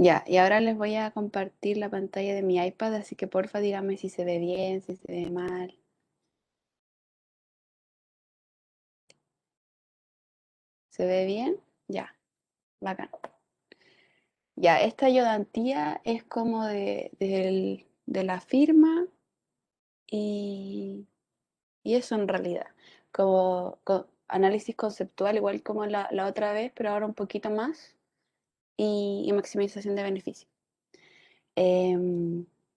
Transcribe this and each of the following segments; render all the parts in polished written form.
Ya, y ahora les voy a compartir la pantalla de mi iPad, así que porfa díganme si se ve bien, si se ve mal. ¿Se ve bien? Ya, bacán. Ya, esta ayudantía es como de la firma y, y eso en realidad, como análisis conceptual, igual como la otra vez, pero ahora un poquito más, y maximización de beneficios.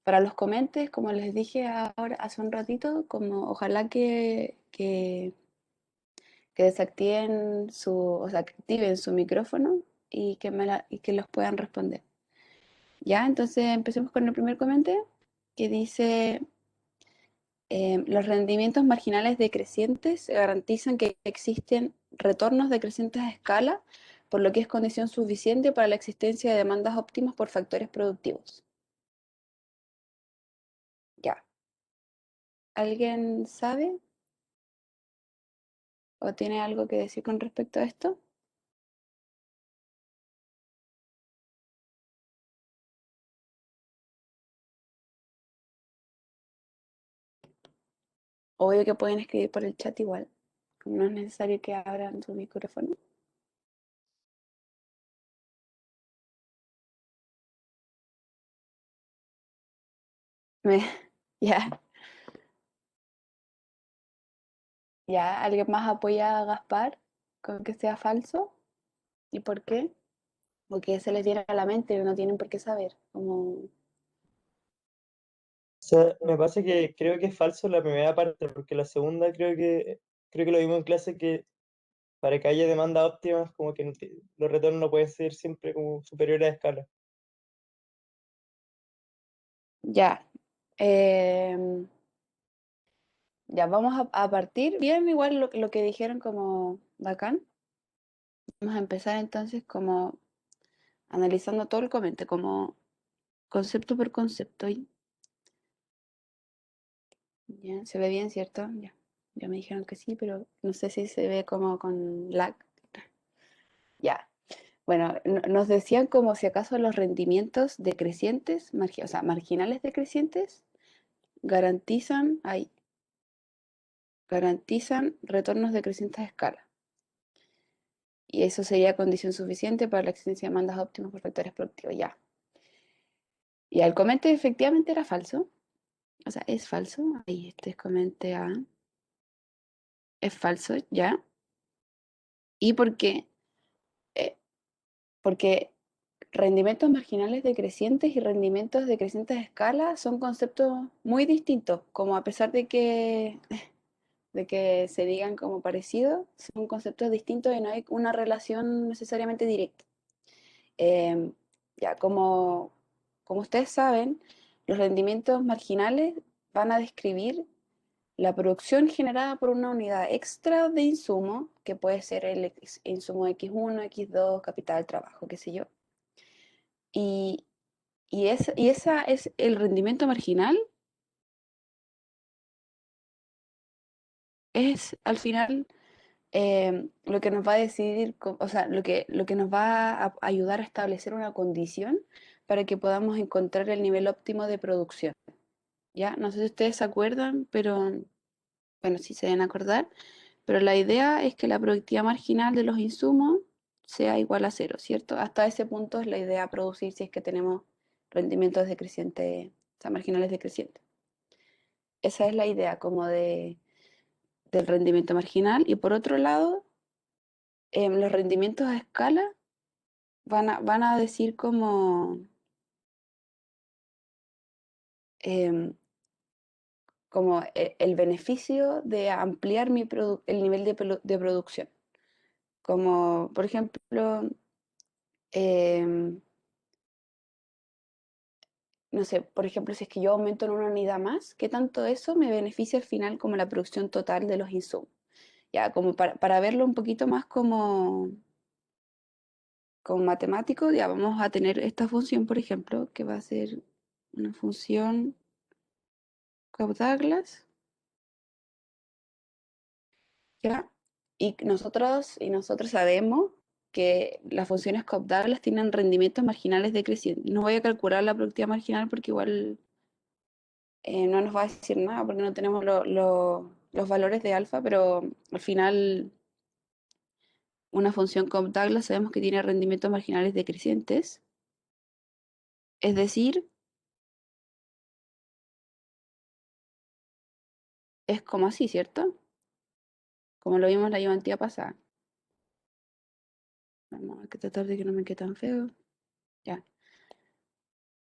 Para los comentes, como les dije ahora hace un ratito, como ojalá que desactiven o sea, que activen su micrófono y que los puedan responder. Ya, entonces empecemos con el primer comente que dice, los rendimientos marginales decrecientes garantizan que existen retornos decrecientes a escala, por lo que es condición suficiente para la existencia de demandas óptimas por factores productivos. Ya, ¿alguien sabe o tiene algo que decir con respecto a esto? Obvio que pueden escribir por el chat igual. No es necesario que abran su micrófono. Ya, ya, ¿alguien más apoya a Gaspar con que sea falso? ¿Y por qué? Porque se les viene a la mente y no tienen por qué saber. Como, O sea, me pasa que creo que es falso la primera parte, porque la segunda creo que lo vimos en clase que para que haya demanda óptima, como que los retornos no pueden ser siempre como superiores a escala. ya. em, ya, vamos a partir bien, igual lo que dijeron como bacán. Vamos a empezar entonces como analizando todo el comentario, como concepto por concepto. Ya, se ve bien, ¿cierto? Ya. Ya me dijeron que sí, pero no sé si se ve como con lag. Ya. Bueno, nos decían como si acaso los rendimientos decrecientes, o sea, marginales decrecientes, garantizan retornos decrecientes a escala. Y eso sería condición suficiente para la existencia de demandas óptimas por factores productivos. Ya. Y el comente efectivamente era falso. O sea, es falso. Ahí este comente A. Es falso, ya. ¿Y por qué? Eh, porque rendimientos marginales decrecientes y rendimientos decrecientes a escala son conceptos muy distintos, como a pesar de que se digan como parecidos, son conceptos distintos y no hay una relación necesariamente directa. Eh, ya, como ustedes saben, los rendimientos marginales van a describir la producción generada por una unidad extra de insumo, que puede ser el insumo X1, X2, capital, trabajo, qué sé yo. Y, y esa es el rendimiento marginal, es al final lo que nos va a decidir, o sea, lo que nos va a ayudar a establecer una condición para que podamos encontrar el nivel óptimo de producción. ¿Ya? No sé si ustedes se acuerdan, pero bueno, sí se deben acordar, pero la idea es que la productividad marginal de los insumos sea igual a cero, ¿cierto? Hasta ese punto es la idea producir si es que tenemos rendimientos decrecientes, o sea, marginales decrecientes. Esa es la idea como del rendimiento marginal. Y por otro lado, los rendimientos a escala van a decir em, como el beneficio de ampliar el nivel de producción. Como, por ejemplo, em, no sé, por ejemplo, si es que yo aumento en una unidad más, ¿qué tanto eso me beneficia al final como la producción total de los insumos? Ya, como para verlo un poquito más como matemático, ya vamos a tener esta función, por ejemplo, que va a ser una función Cobb-Douglas, ¿ya? Y nosotros sabemos que las funciones Cobb-Douglas tienen rendimientos marginales decrecientes. No voy a calcular la productividad marginal porque igual no nos va a decir nada porque no tenemos los valores de alfa, pero al final una función Cobb-Douglas sabemos que tiene rendimientos marginales decrecientes, es decir, es como así, ¿cierto? Como lo vimos en la ayudantía pasada. Vamos a tratar de que no me quede tan feo. Ya.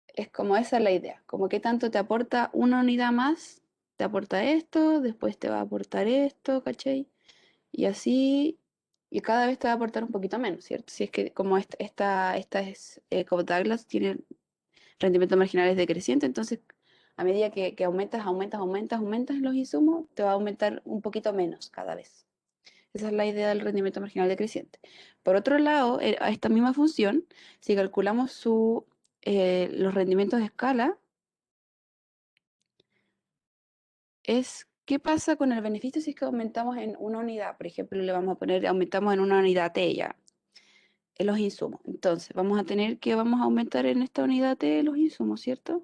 Es como esa es la idea. Como que tanto te aporta una unidad más, te aporta esto, después te va a aportar esto, ¿cachai? Y así, y cada vez te va a aportar un poquito menos, ¿cierto? Si es que como esta es, como Douglas, tiene rendimientos marginales decrecientes, entonces a medida que aumentas los insumos, te va a aumentar un poquito menos cada vez. Esa es la idea del rendimiento marginal decreciente. Por otro lado, a esta misma función, si calculamos los rendimientos de escala, es qué pasa con el beneficio si es que aumentamos en una unidad. Por ejemplo, le vamos a poner, aumentamos en una unidad T ya, en los insumos. Entonces, vamos a tener que vamos a aumentar en esta unidad T los insumos, ¿cierto?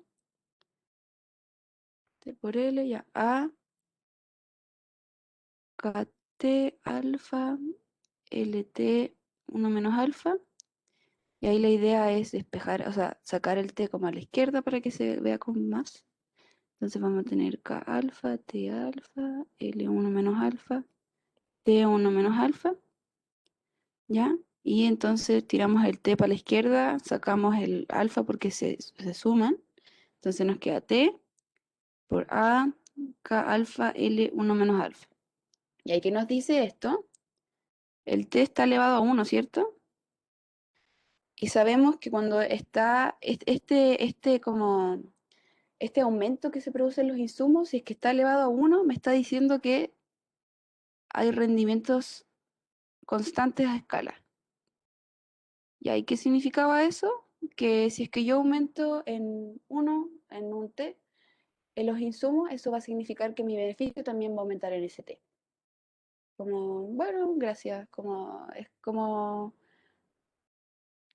T por L ya, A, KT, alfa, LT, 1 menos alfa. Y ahí la idea es despejar, o sea, sacar el T como a la izquierda para que se vea con más. Entonces vamos a tener K alfa, T alfa, L1 menos alfa, T1 menos alfa, ¿ya? Y entonces tiramos el T para la izquierda, sacamos el alfa porque se suman. Entonces nos queda T por A, K alfa, L1 menos alfa. ¿Y ahí qué nos dice esto? El T está elevado a 1, ¿cierto? Y sabemos que cuando está este aumento que se produce en los insumos, si es que está elevado a 1, me está diciendo que hay rendimientos constantes a escala. ¿Y ahí qué significaba eso? Que si es que yo aumento en 1, en un T, en los insumos, eso va a significar que mi beneficio también va a aumentar en ese T. Como, bueno, gracias, como, es como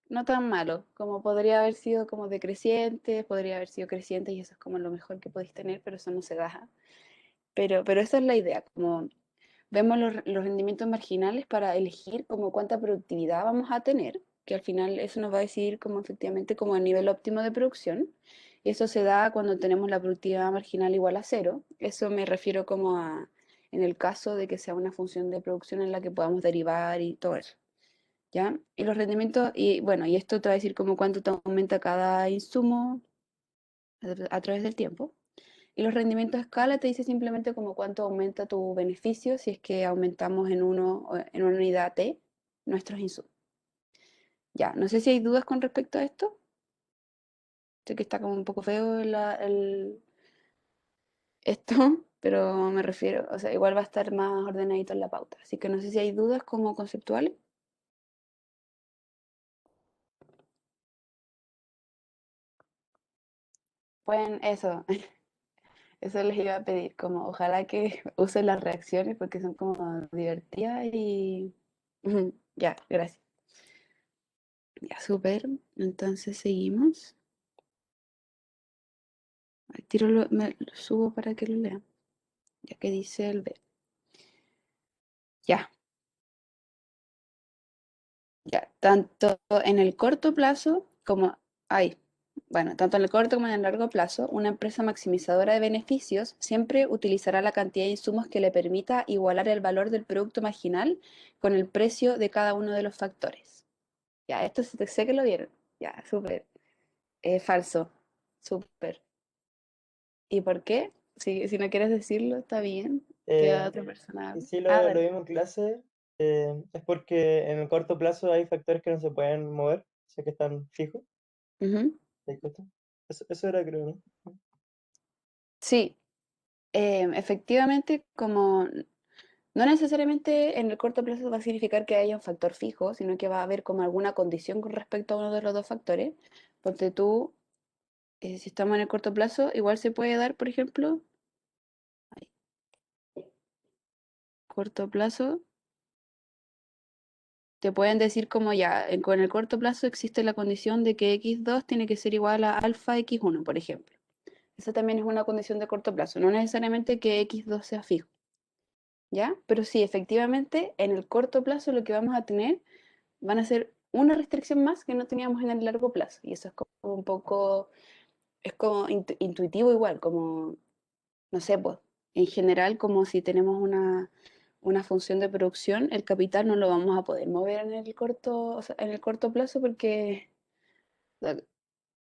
no tan malo, como podría haber sido como decreciente, podría haber sido creciente y eso es como lo mejor que podéis tener, pero eso no se da. Pero esa es la idea, como vemos los rendimientos marginales para elegir como cuánta productividad vamos a tener, que al final eso nos va a decidir como efectivamente como el nivel óptimo de producción. Y eso se da cuando tenemos la productividad marginal igual a cero. Eso me refiero como a, en el caso de que sea una función de producción en la que podamos derivar y todo eso. ¿Ya? Y los rendimientos, y bueno, y esto te va a decir como cuánto te aumenta cada insumo a través del tiempo. Y los rendimientos a escala te dice simplemente como cuánto aumenta tu beneficio si es que aumentamos en una unidad T nuestros insumos. Ya, no sé si hay dudas con respecto a esto. Sé que está como un poco feo esto, pero me refiero, o sea, igual va a estar más ordenadito en la pauta. Así que no sé si hay dudas como conceptuales. Pueden, eso, eso les iba a pedir, como ojalá que usen las reacciones porque son como divertidas y... Ujú, ya, gracias. Ya, súper. Entonces seguimos. Al tiro lo subo para que lo lean, ya que dice el B. Ya, ya. Tanto en el corto plazo como... Ay, bueno, tanto en el corto como en el largo plazo, una empresa maximizadora de beneficios siempre utilizará la cantidad de insumos que le permita igualar el valor del producto marginal con el precio de cada uno de los factores. Ya, esto sé que lo vieron. Ya, súper. Falso. Súper. ¿Y por qué? Si no quieres decirlo, está bien. Eh, Queda otra persona y habla. sí Ah, lo dale. vimos en clase, es porque en el corto plazo hay factores que no se pueden mover, o sea que están fijos. Ujú. ¿Te das cuenta? Eso era, creo, ¿no? Sí, efectivamente, como no necesariamente en el corto plazo va a significar que haya un factor fijo, sino que va a haber como alguna condición con respecto a uno de los dos factores. Porque tú, si estamos en el corto plazo, igual se puede dar, por ejemplo, ay, corto plazo, te pueden decir como ya, con el corto plazo existe la condición de que x2 tiene que ser igual a alfa x1, por ejemplo. Esa también es una condición de corto plazo, no necesariamente que x2 sea fijo, ¿ya? Pero sí, efectivamente, en el corto plazo lo que vamos a tener van a ser una restricción más que no teníamos en el largo plazo. Y eso es como un poco, es como intuitivo igual, como, no sé, pues, en general, como si tenemos una función de producción, el capital no lo vamos a poder mover en el corto, o sea, en el corto plazo porque o sea,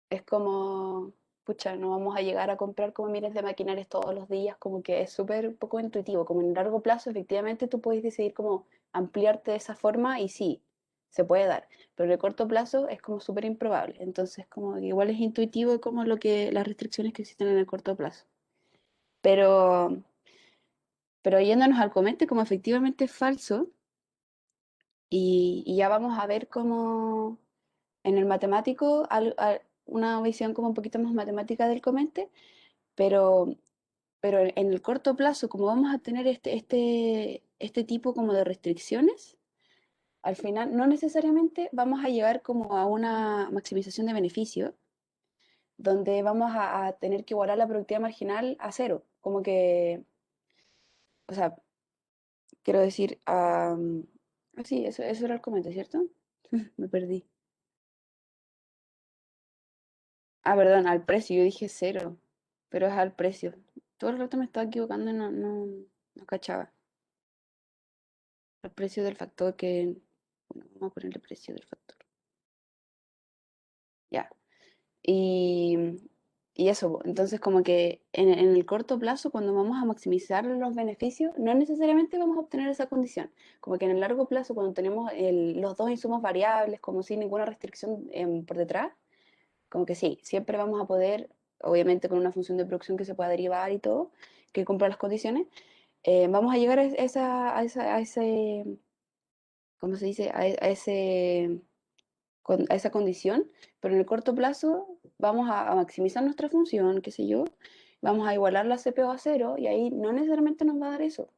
es como, pucha, no vamos a llegar a comprar como miles de maquinarias todos los días, como que es súper poco intuitivo, como en el largo plazo efectivamente tú puedes decidir como ampliarte de esa forma y sí, se puede dar, pero en el corto plazo es como súper improbable, entonces como que igual es intuitivo como lo que las restricciones que existen en el corto plazo. Pero, pero yéndonos al comente, como efectivamente es falso, y ya vamos a ver cómo en el matemático una visión como un poquito más matemática del comente, pero, pero en el corto plazo, como vamos a tener este tipo como de restricciones, al final no necesariamente vamos a llegar como a una maximización de beneficio, donde vamos a tener que igualar la productividad marginal a cero. Como que, o sea, quiero decir, sí, eso era el comentario, ¿cierto? Me perdí. Ah, perdón, al precio, yo dije cero, pero es al precio. Todo el rato me estaba equivocando y no cachaba. El precio del factor que... Bueno, vamos a ponerle precio del factor. Ya. Y, y eso, po. Entonces como que en el corto plazo, cuando vamos a maximizar los beneficios, no necesariamente vamos a obtener esa condición. Como que en el largo plazo, cuando tenemos los dos insumos variables, como sin ninguna restricción por detrás, como que sí, siempre vamos a poder, obviamente con una función de producción que se pueda derivar y todo, que cumpla las condiciones, vamos a llegar a a ese, ¿cómo se dice? A ese a esa condición, pero en el corto plazo vamos a maximizar nuestra función, qué sé yo, vamos a igualar la CPO a cero y ahí no necesariamente nos va a dar eso.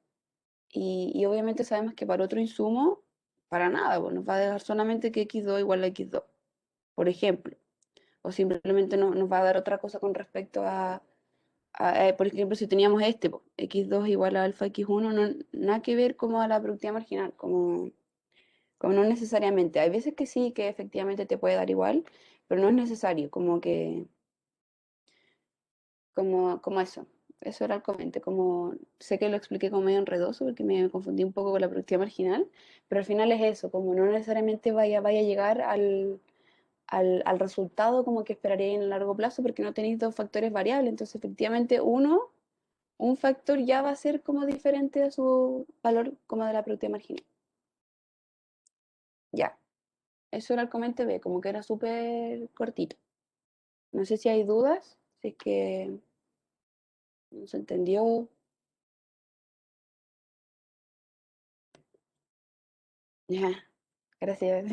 Y obviamente sabemos que para otro insumo, para nada, pues nos va a dejar solamente que x2 igual a x2, por ejemplo. O simplemente no, nos va a dar otra cosa con respecto por ejemplo, si teníamos este, pues, x2 igual a alfa x1, no, nada que ver como a la productividad marginal, como no necesariamente. Hay veces que sí, que efectivamente te puede dar igual, pero no es necesario, como eso. Eso era el comente, como sé que lo expliqué como medio enredoso porque me confundí un poco con la productividad marginal, pero al final es eso, como no necesariamente vaya a llegar al resultado como que esperaría en el largo plazo porque no tenéis dos factores variables, entonces efectivamente un factor ya va a ser como diferente a su valor como de la productividad marginal. Ya, eso era el comente B, como que era súper cortito. No sé si hay dudas, si es que no se entendió. Ya, gracias.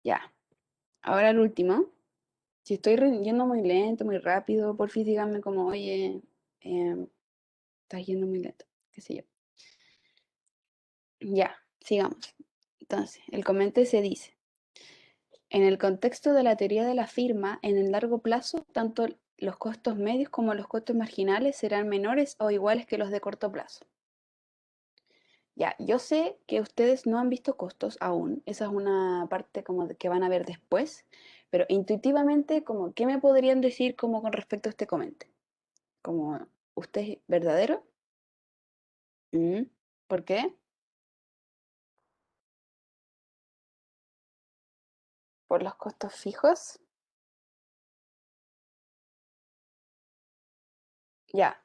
Ya, ahora el último. Si estoy yendo muy lento, muy rápido, por fin díganme como, oye, estás yendo muy lento, qué sé yo. Ya, sigamos. Entonces, el comente se dice, en el contexto de la teoría de la firma, en el largo plazo, tanto los costos medios como los costos marginales serán menores o iguales que los de corto plazo. Ya, yo sé que ustedes no han visto costos aún, esa es una parte como que van a ver después, pero intuitivamente, como, ¿qué me podrían decir como con respecto a este comente? Como, ¿usted es verdadero? Mm, ¿por qué? ¿Por los costos fijos? Ya,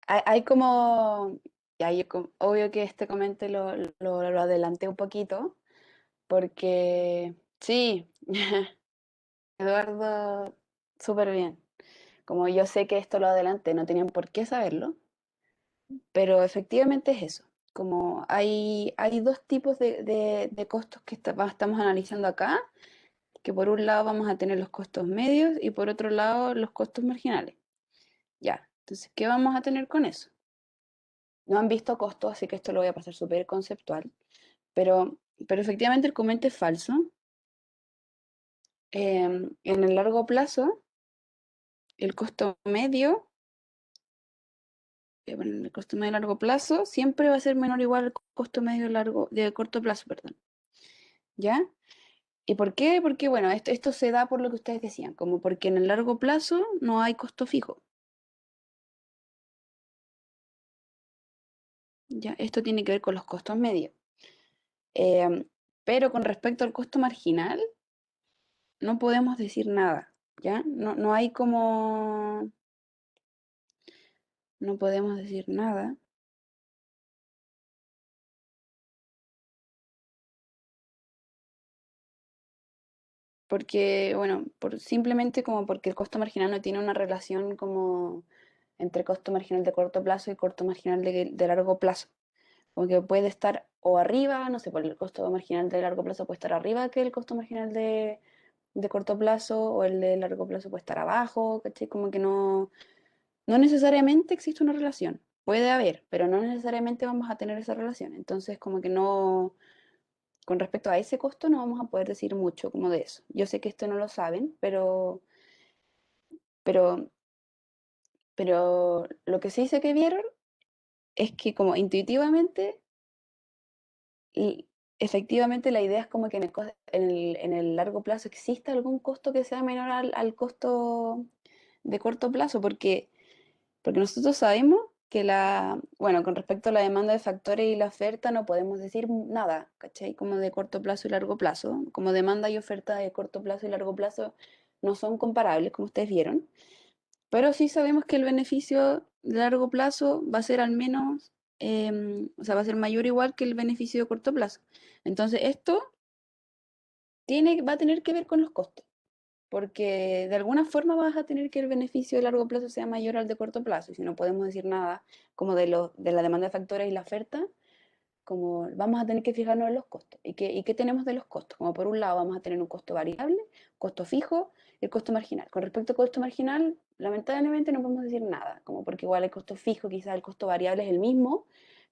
hay como, ya, obvio que este comente lo adelanté un poquito, porque sí, Eduardo, súper bien. Como yo sé que esto lo adelanté, no tenían por qué saberlo, pero efectivamente es eso. Como hay dos tipos de costos que estamos analizando acá, que por un lado vamos a tener los costos medios y por otro lado los costos marginales. Ya, entonces, ¿qué vamos a tener con eso? No han visto costos, así que esto lo voy a pasar súper conceptual. Pero efectivamente el comentario es falso. En el largo plazo, el costo medio, bueno, el costo medio a largo plazo siempre va a ser menor o igual al costo medio largo, de corto plazo, perdón. ¿Ya? ¿Y por qué? Porque, bueno, esto se da por lo que ustedes decían, como porque en el largo plazo no hay costo fijo. ¿Ya? Esto tiene que ver con los costos medios. Em, pero con respecto al costo marginal, no podemos decir nada, ¿ya? No hay como, no podemos decir nada, porque, bueno, simplemente como porque el costo marginal no tiene una relación como entre costo marginal de corto plazo y costo marginal de largo plazo. Como que puede estar o arriba, no sé, por el costo marginal de largo plazo puede estar arriba que el costo marginal de corto plazo, o el de largo plazo puede estar abajo, ¿cachai? Como que no necesariamente existe una relación. Puede haber, pero no necesariamente vamos a tener esa relación. Entonces, como que no, con respecto a ese costo, no vamos a poder decir mucho como de eso. Yo sé que esto no lo saben, pero, pero lo que sí sé que vieron es que como intuitivamente y efectivamente la idea es como que en el largo plazo exista algún costo que sea menor al costo de corto plazo, porque nosotros sabemos que bueno, con respecto a la demanda de factores y la oferta no podemos decir nada, ¿cachai? Como de corto plazo y largo plazo, como demanda y oferta de corto plazo y largo plazo no son comparables, como ustedes vieron. Pero sí sabemos que el beneficio de largo plazo va a ser al menos, o sea, va a ser mayor o igual que el beneficio de corto plazo. Entonces, esto va a tener que ver con los costos, porque de alguna forma vas a tener que el beneficio de largo plazo sea mayor al de corto plazo. Y si no podemos decir nada como de la demanda de factores y la oferta, como vamos a tener que fijarnos en los costos. ¿Y qué tenemos de los costos? Como por un lado vamos a tener un costo variable, costo fijo y el costo marginal. Con respecto al costo marginal, lamentablemente no podemos decir nada, como porque igual el costo fijo, quizás el costo variable es el mismo,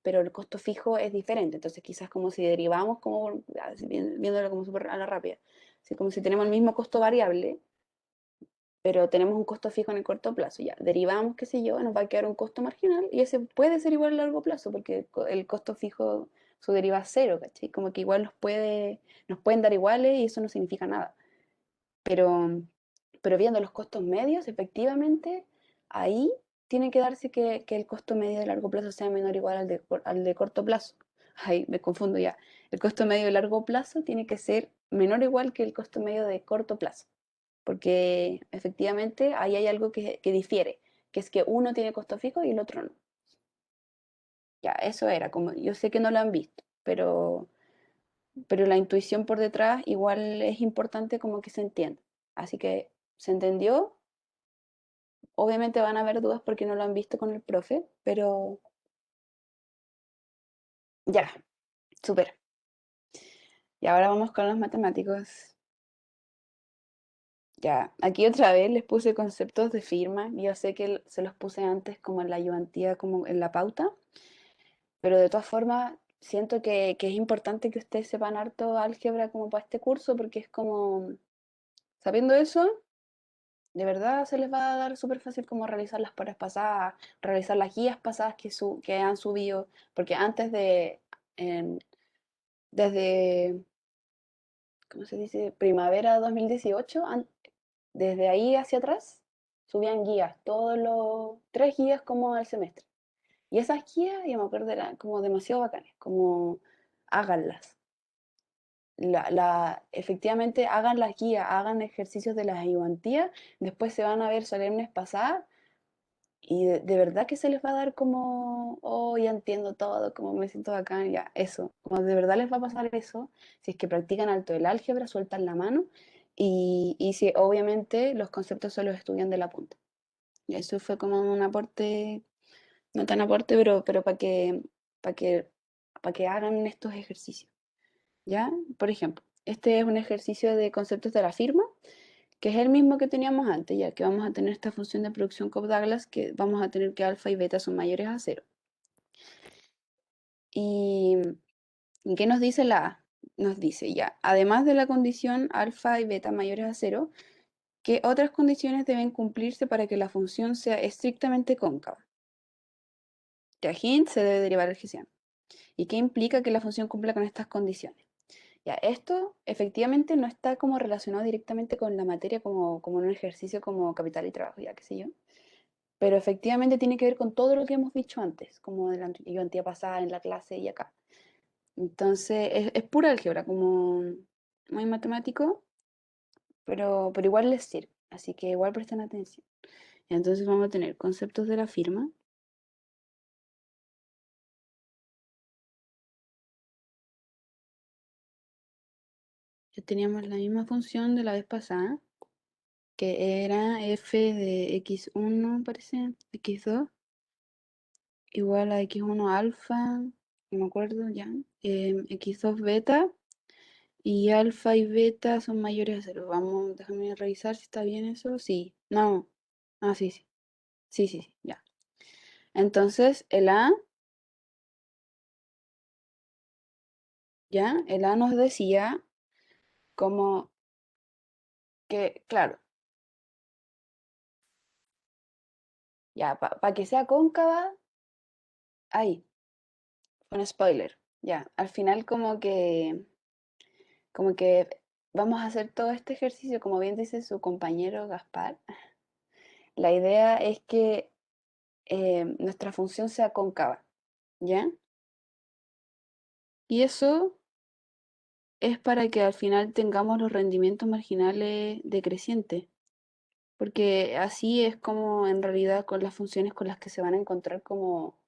pero el costo fijo es diferente. Entonces quizás como si derivamos, como viéndolo como súper a la rápida, así como si tenemos el mismo costo variable, pero tenemos un costo fijo en el corto plazo, ya, derivamos, qué sé yo, nos va a quedar un costo marginal y ese puede ser igual a largo plazo porque el costo fijo, su deriva es cero, ¿cachai? Como que igual nos pueden dar iguales y eso no significa nada. Pero, pero viendo los costos medios, efectivamente, ahí tiene que darse que el costo medio de largo plazo sea menor o igual al de corto plazo. Ahí me confundo ya. El costo medio de largo plazo tiene que ser menor o igual que el costo medio de corto plazo, porque efectivamente ahí hay algo que difiere, que es que uno tiene costo fijo y el otro no. Ya, eso era, como yo sé que no lo han visto, pero la intuición por detrás igual es importante como que se entienda. Así que se entendió, obviamente van a haber dudas porque no lo han visto con el profe, pero ya, súper. Y ahora vamos con los matemáticos. Ya, aquí otra vez les puse conceptos de firma. Yo sé que se los puse antes como en la ayudantía, como en la pauta, pero de todas formas siento que es importante que ustedes sepan harto álgebra como para este curso, porque es como, sabiendo eso, de verdad se les va a dar súper fácil como realizar las pruebas pasadas, realizar las guías pasadas que han subido, porque antes en- desde, ¿cómo se dice? Primavera 2018, desde ahí hacia atrás, subían guías, todos los, 3 guías como al semestre. Y esas guías, yo me acuerdo, eran como demasiado bacanes, como háganlas. Efectivamente, hagan las guías, hagan ejercicios de las ayudantías, después se van a ver solemnes pasadas y de verdad que se les va a dar como, oh, ya entiendo todo, como me siento bacán, ya, eso. Como de verdad les va a pasar eso, si es que practican alto el álgebra, sueltan la mano y si obviamente los conceptos se los estudian de la punta. Y eso fue como un aporte, no tan aporte, pero para que, para que hagan estos ejercicios. ¿Ya? Por ejemplo, este es un ejercicio de conceptos de la firma, que es el mismo que teníamos antes, ya que vamos a tener esta función de producción Cobb-Douglas, que vamos a tener que alfa y beta son mayores a cero. ¿Y qué nos dice la A? Nos dice ya, además de la condición alfa y beta mayores a cero, ¿qué otras condiciones deben cumplirse para que la función sea estrictamente cóncava? Ya, hint, se debe derivar el hessiano. ¿Y qué implica que la función cumpla con estas condiciones? Ya, esto efectivamente no está como relacionado directamente con la materia como en un ejercicio como capital y trabajo, ya qué sé yo. Pero efectivamente tiene que ver con todo lo que hemos dicho antes, como de la ayudantía pasada en la clase y acá. Entonces, es pura álgebra, como muy matemático, pero igual les sirve. Así que igual presten atención. Entonces vamos a tener conceptos de la firma. Ya teníamos la misma función de la vez pasada, que era f de x1, parece, x2, igual a x1 alfa, no me acuerdo ya, x2 beta, y alfa y beta son mayores a cero. Vamos, déjame revisar si está bien eso. Sí, no. Ah, sí, sí. Sí, sí, sí, ya. Entonces, el A, ya, el A nos decía como que, claro, ya, para que sea cóncava, ahí, un spoiler, ya, al final como que vamos a hacer todo este ejercicio, como bien dice su compañero Gaspar. La idea es que nuestra función sea cóncava, ¿ya? Y eso es para que al final tengamos los rendimientos marginales decrecientes, porque así es como en realidad con las funciones con las que se van a encontrar como,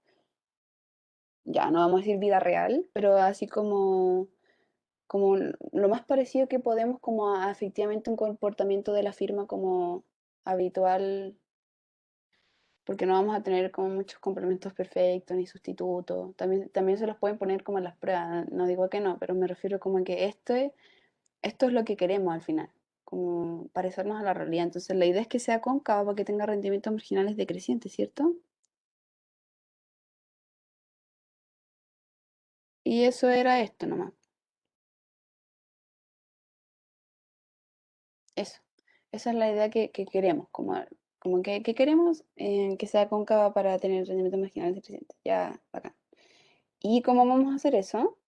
ya no vamos a decir vida real, pero así como lo más parecido que podemos como a efectivamente un comportamiento de la firma como habitual, porque no vamos a tener como muchos complementos perfectos ni sustitutos. También se los pueden poner como en las pruebas, no digo que no, pero me refiero como a que esto es lo que queremos al final, como parecernos a la realidad. Entonces la idea es que sea cóncava para que tenga rendimientos marginales decrecientes, ¿cierto? Y eso era esto nomás. Eso. Esa es la idea que queremos, como que queremos que sea cóncava para tener rendimientos marginales decrecientes. Ya, bacán. ¿Y cómo vamos a hacer eso?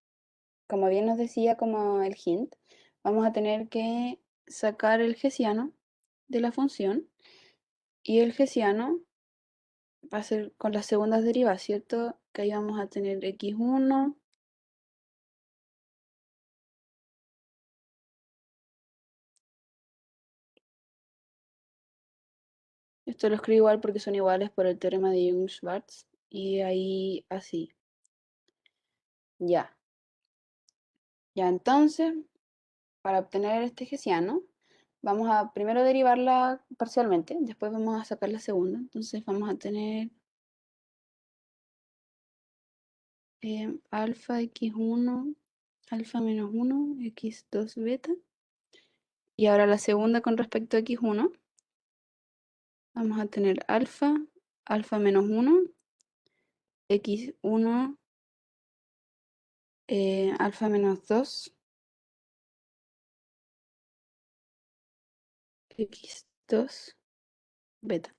Como bien nos decía como el hint, vamos a tener que sacar el hessiano de la función y el hessiano va a ser con las segundas derivas, ¿cierto? Que ahí vamos a tener x1. Esto lo escribo igual porque son iguales por el teorema de Jung-Schwarz. Y ahí así. Ya. Ya entonces, para obtener este hessiano, vamos a primero derivarla parcialmente, después vamos a sacar la segunda. Entonces vamos a tener alfa x1, alfa menos 1, x2 beta. Y ahora la segunda con respecto a x1, vamos a tener alfa, alfa menos 1, x1, alfa menos 2, x2 beta.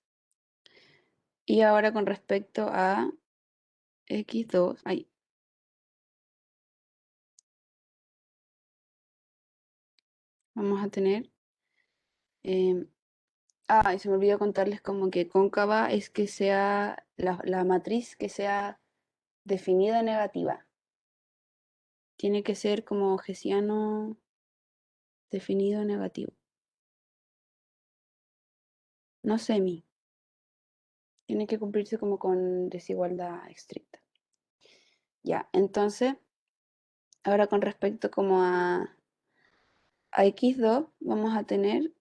Y ahora con respecto a x2, ahí, vamos a tener... em, y se me olvidó contarles como que cóncava es que sea la matriz que sea definida negativa. Tiene que ser como hessiano definido negativo. No semi. Tiene que cumplirse como con desigualdad estricta. Ya, entonces, ahora con respecto como a x2, vamos a tener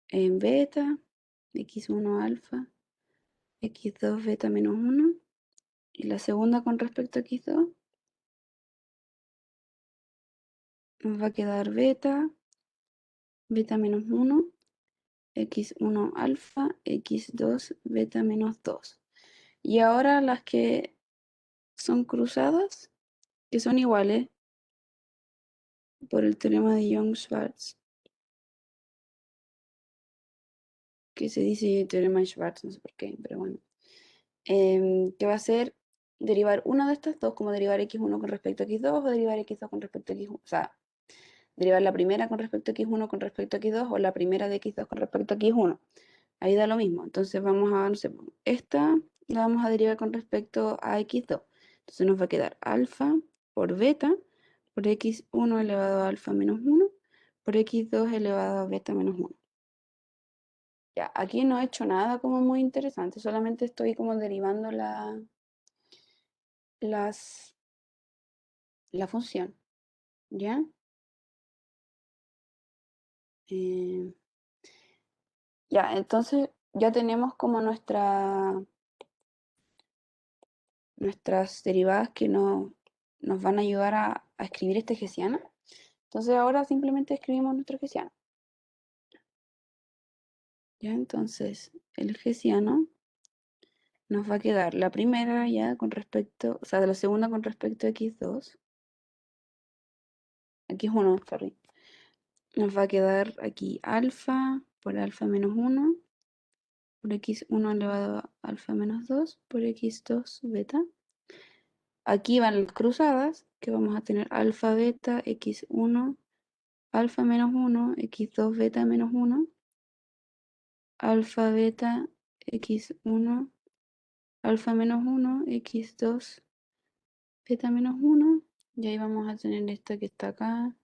en beta, x1 alfa, x2 beta menos 1. Y la segunda con respecto a x2 nos va a quedar beta, beta menos 1, x1 alfa, x2 beta menos 2. Y ahora las que son cruzadas, que son iguales por el teorema de Young-Schwarz, que se dice teorema de Schwarz, no sé por qué, pero bueno. Que va a ser derivar una de estas dos, como derivar x1 con respecto a x2 o derivar x2 con respecto a x1. O sea, derivar la primera con respecto a x1 con respecto a x2 o la primera de x2 con respecto a x1. Ahí da lo mismo. Entonces vamos a, no sé, esta la vamos a derivar con respecto a x2. Entonces nos va a quedar alfa por beta por x1 elevado a alfa menos 1 por x2 elevado a beta menos 1. Ya, aquí no he hecho nada como muy interesante, solamente estoy como derivando las, la función, ¿ya? Eh, ya, entonces ya tenemos como nuestras derivadas que nos van a ayudar a escribir este hessiano. Entonces ahora simplemente escribimos nuestro hessiano. Ya, entonces el hessiano nos va a quedar la primera ya con respecto, o sea, de la segunda con respecto a x2, x1, sorry. Nos va a quedar aquí alfa por alfa menos 1 por x1 elevado a alfa menos 2 por x2 beta. Aquí van las cruzadas, que vamos a tener alfa beta x1 alfa menos 1 x2 beta menos 1 alfa beta x1 alfa menos 1 x2 beta menos 1 y ahí vamos a tener esta que está acá.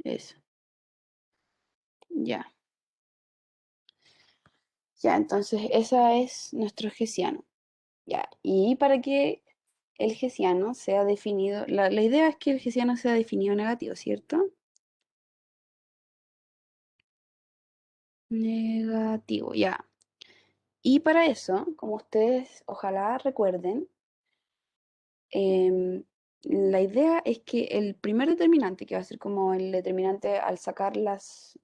Eso, ya. Ya, entonces ese es nuestro hessiano. Ya, y para que el hessiano sea definido, la idea es que el hessiano sea definido negativo, ¿cierto? Negativo, ya. Y para eso, como ustedes ojalá recuerden, em, la idea es que el primer determinante, que va a ser como el determinante al sacar las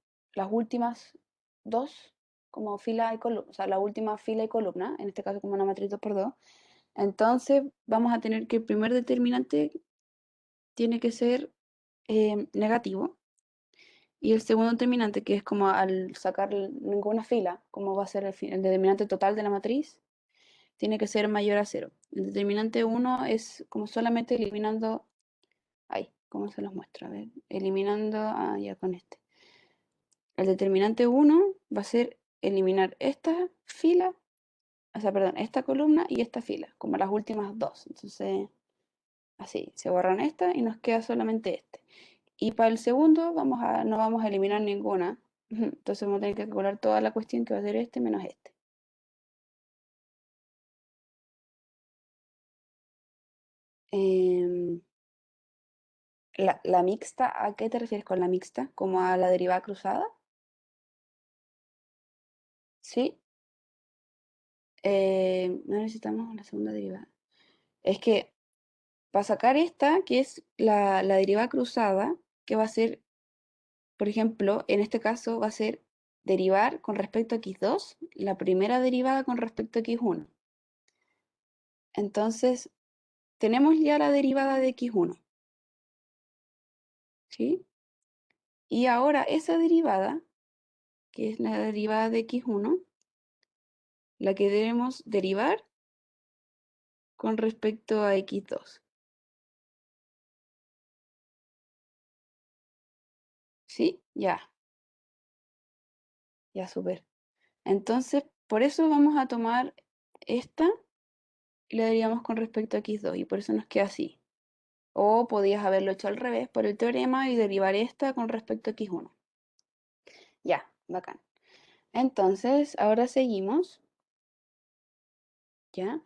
últimas dos, como fila y columna, o sea, la última fila y columna, en este caso como una matriz 2x2, entonces vamos a tener que el primer determinante tiene que ser negativo. Y el segundo determinante, que es como al sacar ninguna fila, como va a ser el determinante total de la matriz, tiene que ser mayor a cero. El determinante uno es como solamente eliminando, ay, ¿cómo se los muestro? A ver, eliminando, ya con este. El determinante uno va a ser eliminar esta fila, o sea, perdón, esta columna y esta fila, como las últimas dos. Entonces, así, se borran esta y nos queda solamente este. Y para el segundo no vamos a eliminar ninguna. Entonces vamos a tener que calcular toda la cuestión que va a ser este menos este. Em, la mixta, ¿a qué te refieres con la mixta? ¿Como a la derivada cruzada? Sí. No necesitamos la segunda derivada. Es que para sacar esta, que es la derivada cruzada, que va a ser, por ejemplo, en este caso va a ser derivar con respecto a x2, la primera derivada con respecto a x1. Entonces, tenemos ya la derivada de x1, ¿sí? Y ahora esa derivada, que es la derivada de x1, la que debemos derivar con respecto a x2, ¿sí? Ya, ya súper. Entonces, por eso vamos a tomar esta y la derivaríamos con respecto a x2 y por eso nos queda así. O podías haberlo hecho al revés por el teorema y derivar esta con respecto a x1. Ya, bacán. Entonces, ahora seguimos, ¿ya?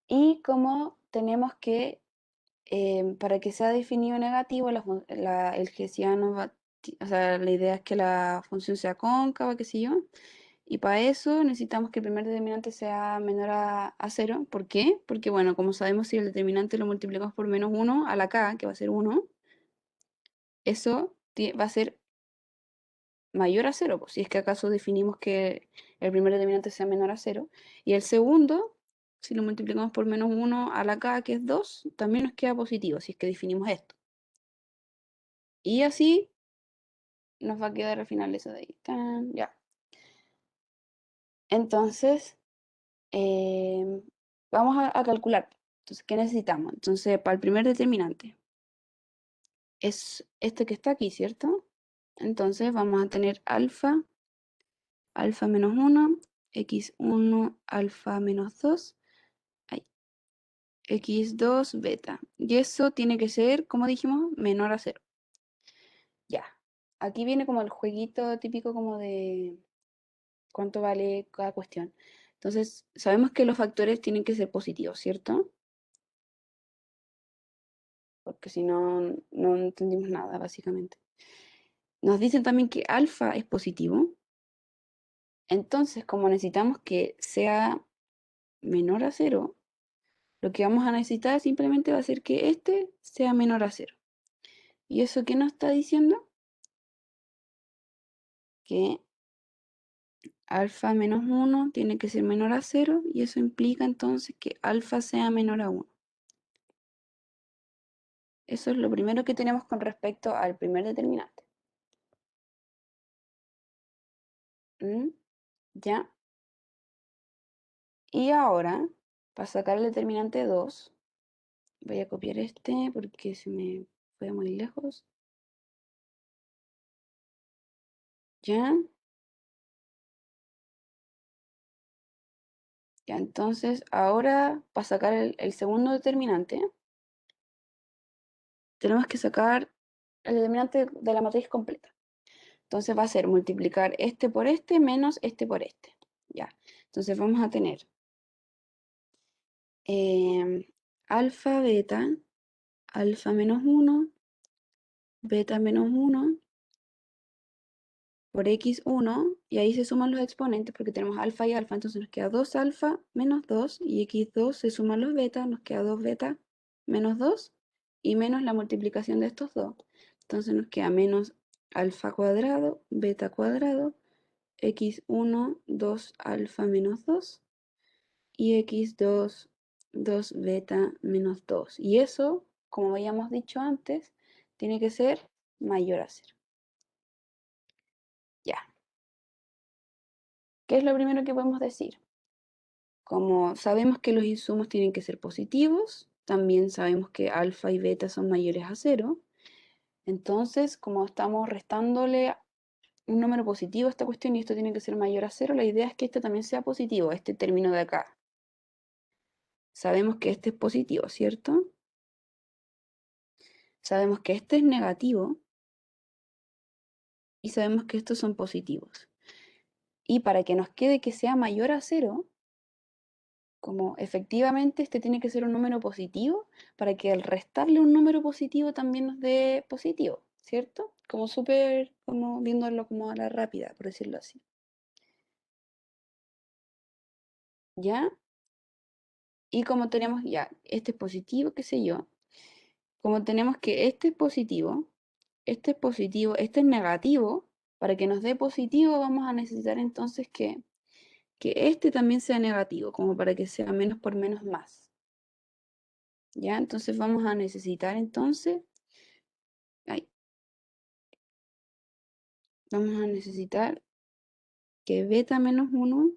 Y como tenemos que, para que sea definido negativo, el hessiano o sea, la idea es que la función sea cóncava, qué sé yo. Y para eso necesitamos que el primer determinante sea menor a 0. ¿Por qué? Porque, bueno, como sabemos, si el determinante lo multiplicamos por menos 1 a la k, que va a ser 1, eso va a ser mayor a 0, pues, si es que acaso definimos que el primer determinante sea menor a 0. Y el segundo, si lo multiplicamos por menos 1 a la k, que es 2, también nos queda positivo, si es que definimos esto. Y así nos va a quedar al final eso de ahí. ¡Tan! Ya. Entonces, vamos a calcular. Entonces, ¿qué necesitamos? Entonces, para el primer determinante, es este que está aquí, ¿cierto? Entonces, vamos a tener alfa menos 1, x1, alfa menos 2, ay, x2, beta. Y eso tiene que ser, como dijimos, menor a 0. Ya. Aquí viene como el jueguito típico como de cuánto vale cada cuestión. Entonces, sabemos que los factores tienen que ser positivos, ¿cierto? Porque si no, no entendimos nada, básicamente. Nos dicen también que alfa es positivo. Entonces, como necesitamos que sea menor a 0, lo que vamos a necesitar simplemente va a ser que este sea menor a 0. ¿Y eso qué nos está diciendo? Que alfa menos 1 tiene que ser menor a 0 y eso implica entonces que alfa sea menor a 1. Eso es lo primero que tenemos con respecto al primer determinante. ¿Mm? ¿Ya? Y ahora, para sacar el determinante 2, voy a copiar este porque se me fue muy lejos. ¿Ya? Ya, entonces ahora para sacar el segundo determinante, tenemos que sacar el determinante de la matriz completa. Entonces va a ser multiplicar este por este menos este por este. Ya, entonces vamos a tener alfa, beta, alfa menos 1, beta menos 1 por x1, y ahí se suman los exponentes porque tenemos alfa y alfa, entonces nos queda 2 alfa menos 2, y x2 se suman los beta, nos queda 2 beta menos 2, y menos la multiplicación de estos dos. Entonces nos queda menos alfa cuadrado, beta cuadrado, x1, 2 alfa menos 2, y x2, 2 beta menos 2. Y eso, como habíamos dicho antes, tiene que ser mayor a 0. Ya. ¿Qué es lo primero que podemos decir? Como sabemos que los insumos tienen que ser positivos, también sabemos que alfa y beta son mayores a 0. Entonces, como estamos restándole un número positivo a esta cuestión y esto tiene que ser mayor a 0, la idea es que este también sea positivo, este término de acá. Sabemos que este es positivo, ¿cierto? Sabemos que este es negativo y sabemos que estos son positivos. Y para que nos quede que sea mayor a 0, como efectivamente este tiene que ser un número positivo, para que al restarle un número positivo también nos dé positivo, ¿cierto? Como súper, como viéndolo como a la rápida, por decirlo así. ¿Ya? Y como tenemos ya, este es positivo, qué sé yo, como tenemos que este es positivo, este es negativo, para que nos dé positivo vamos a necesitar entonces que este también sea negativo, como para que sea menos por menos más. ¿Ya? Entonces vamos a necesitar entonces, ay, vamos a necesitar que beta menos 1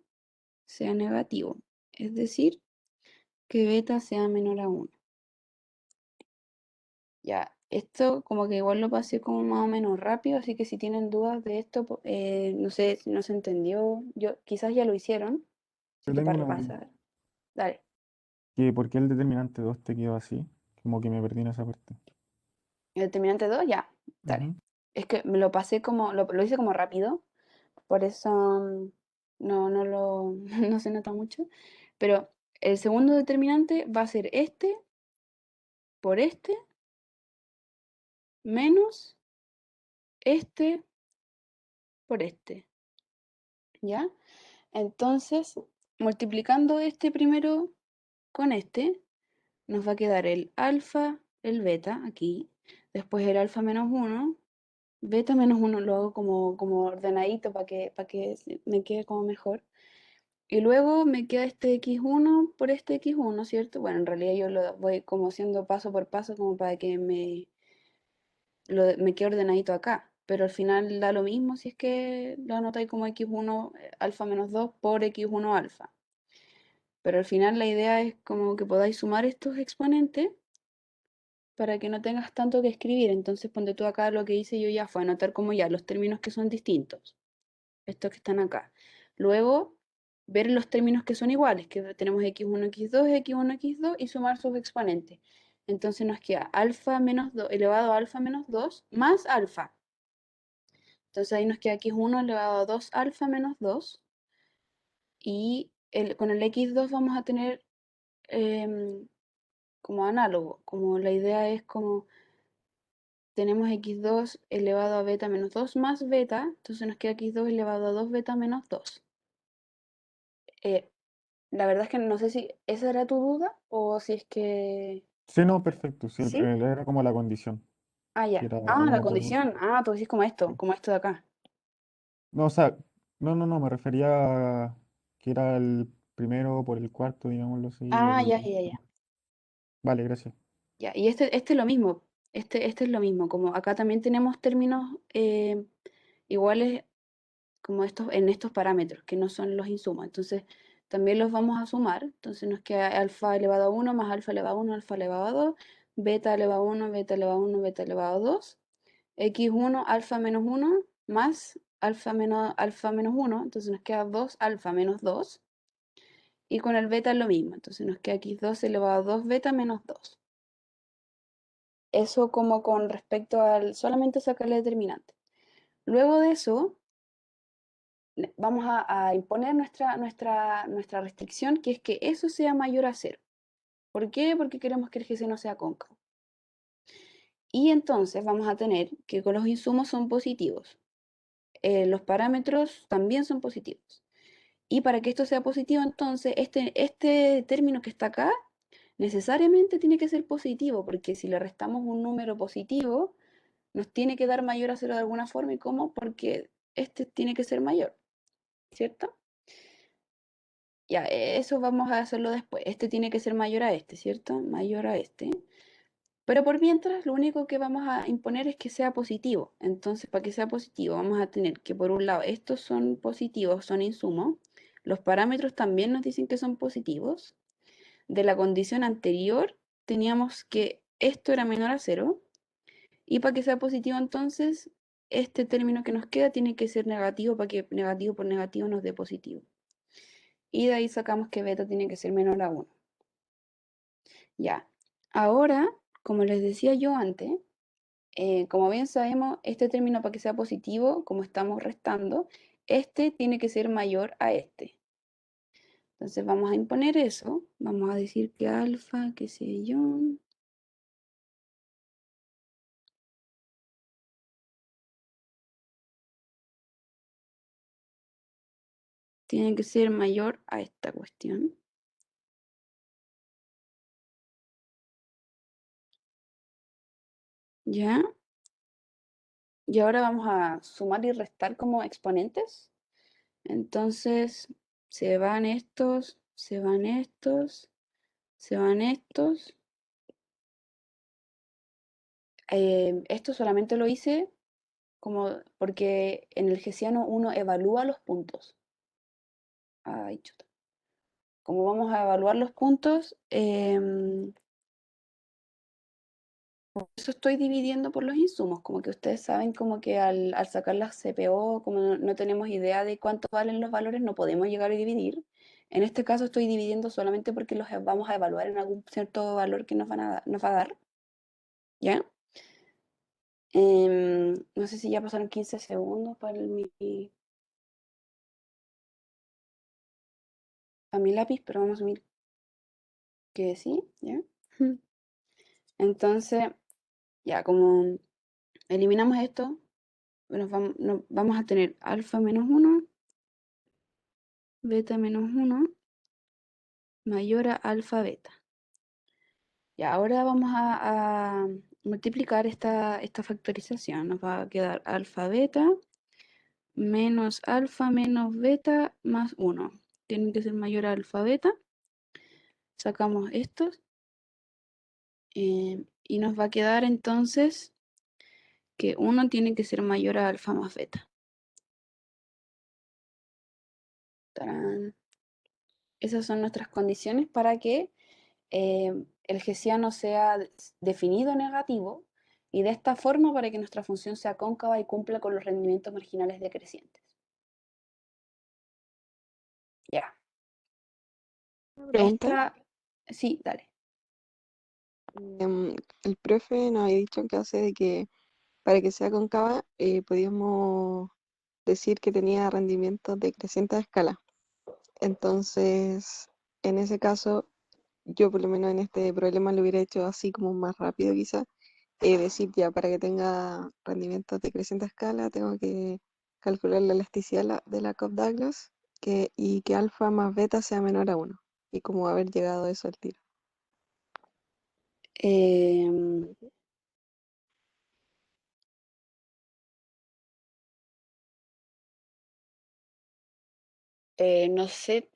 sea negativo, es decir, que beta sea menor a 1. Ya, esto como que igual lo pasé como más o menos rápido, así que si tienen dudas de esto, no sé si no se entendió, yo quizás ya lo hicieron, Yo así que tengo para una duda. repasar, dale. ¿Por qué el determinante 2 te quedó así? Como que me perdí en esa parte. El determinante 2 ya, dale. Ujú. Es que me lo pasé como, lo hice como rápido, por eso no no se nota mucho, pero el segundo determinante va a ser este por este menos este por este, ¿ya? Entonces, multiplicando este primero con este, nos va a quedar el alfa, el beta aquí, después el alfa menos 1, Beta menos uno lo hago como ordenadito para que me quede como mejor. Y luego me queda este x1 por este x1, ¿cierto? Bueno, en realidad yo lo voy como haciendo paso por paso como para que me quede ordenadito acá. Pero al final da lo mismo si es que lo anotáis como x1 alfa menos 2 por x1 alfa. Pero al final la idea es como que podáis sumar estos exponentes para que no tengas tanto que escribir. Entonces, ponte tú acá, lo que hice yo ya fue anotar como ya los términos que son distintos, estos que están acá. Luego, ver los términos que son iguales, que tenemos x1, x2, x1, x2 y sumar sus exponentes. Entonces nos queda alfa menos 2 elevado a alfa menos 2 más alfa. Entonces ahí nos queda x1 elevado a 2 alfa menos 2. Y con el x2 vamos a tener em, como análogo, como la idea es como tenemos x2 elevado a beta menos 2 más beta, entonces nos queda x2 elevado a 2 beta menos 2. Eh, la verdad es que no sé si esa era tu duda o si es que... Sí, no, perfecto. Sí, ¿Sí? era como la condición, Ah, que ya. era Ah, la uno por uno. condición. Ah, tú decís Sí. como esto de acá. No, o sea, no, me refería a que era el primero por el cuarto, digámoslo así, y Ah, el... ya, ya, ya. Vale, gracias. Ya, y este es lo mismo. Este es lo mismo. Como acá también tenemos términos iguales como estos, en estos parámetros, que no son los insumos. Entonces, también los vamos a sumar. Entonces nos queda alfa elevado a 1 más alfa elevado a 1, alfa elevado a 2, beta elevado a 1, beta elevado a 1, beta elevado a 2, x1 alfa menos 1 más alfa menos 1. Entonces nos queda 2 alfa menos 2. Y con el beta es lo mismo. Entonces nos queda x2 elevado a 2 beta menos 2. Eso como con respecto al solamente sacar la determinante. Luego de eso, vamos a imponer nuestra restricción, que es que eso sea mayor a cero. ¿Por qué? Porque queremos que el GC no sea cóncavo. Y entonces vamos a tener que con los insumos son positivos. Los parámetros también son positivos. Y para que esto sea positivo, entonces este término que está acá necesariamente tiene que ser positivo, porque si le restamos un número positivo, nos tiene que dar mayor a cero de alguna forma. ¿Y cómo? Porque este tiene que ser mayor, ¿cierto? Ya, eso vamos a hacerlo después. Este tiene que ser mayor a este, ¿cierto? Mayor a este. Pero por mientras, lo único que vamos a imponer es que sea positivo. Entonces, para que sea positivo, vamos a tener que, por un lado, estos son positivos, son insumos. Los parámetros también nos dicen que son positivos. De la condición anterior, teníamos que esto era menor a cero. Y para que sea positivo, entonces, este término que nos queda tiene que ser negativo para que negativo por negativo nos dé positivo. Y de ahí sacamos que beta tiene que ser menor a 1. Ya. Ahora, como les decía yo antes, como bien sabemos, este término para que sea positivo, como estamos restando, este tiene que ser mayor a este. Entonces vamos a imponer eso. Vamos a decir que alfa, qué sé yo, tiene que ser mayor a esta cuestión. ¿Ya? Y ahora vamos a sumar y restar como exponentes. Entonces, se van estos, se van estos, se van estos. Esto solamente lo hice como porque en el Gesiano uno evalúa los puntos. Ay, chuta. Como vamos a evaluar los puntos, por eso estoy dividiendo por los insumos. Como que ustedes saben como que al sacar las CPO, como no tenemos idea de cuánto valen los valores, no podemos llegar a dividir. En este caso estoy dividiendo solamente porque los vamos a evaluar en algún cierto valor que nos va a dar. ¿Ya? No sé si ya pasaron 15 segundos para mi lápiz, pero vamos a asumir que sí, ¿ya? Entonces, ya como eliminamos esto, vamos a tener alfa menos uno, beta menos uno, mayor a alfa beta. Y ahora vamos multiplicar esta factorización. Nos va a quedar alfa beta menos alfa menos beta más 1. Tienen que ser mayor a alfa beta. Sacamos estos. Y nos va a quedar entonces que 1 tiene que ser mayor a alfa más beta. ¡Tarán! Esas son nuestras condiciones para que el hessiano sea definido negativo y de esta forma para que nuestra función sea cóncava y cumpla con los rendimientos marginales decrecientes. Ya. Una pregunta. Sí, dale. El profe nos había dicho en clase de que para que sea cóncava podíamos decir que tenía rendimientos decrecientes a escala. Entonces, en ese caso, yo por lo menos en este problema lo hubiera hecho así como más rápido quizá. Decir ya, para que tenga rendimientos decrecientes a escala, tengo que calcular la elasticidad de la Cobb-Douglas y que alfa más beta sea menor a 1. Y como haber llegado a eso al tiro. Em, no sé,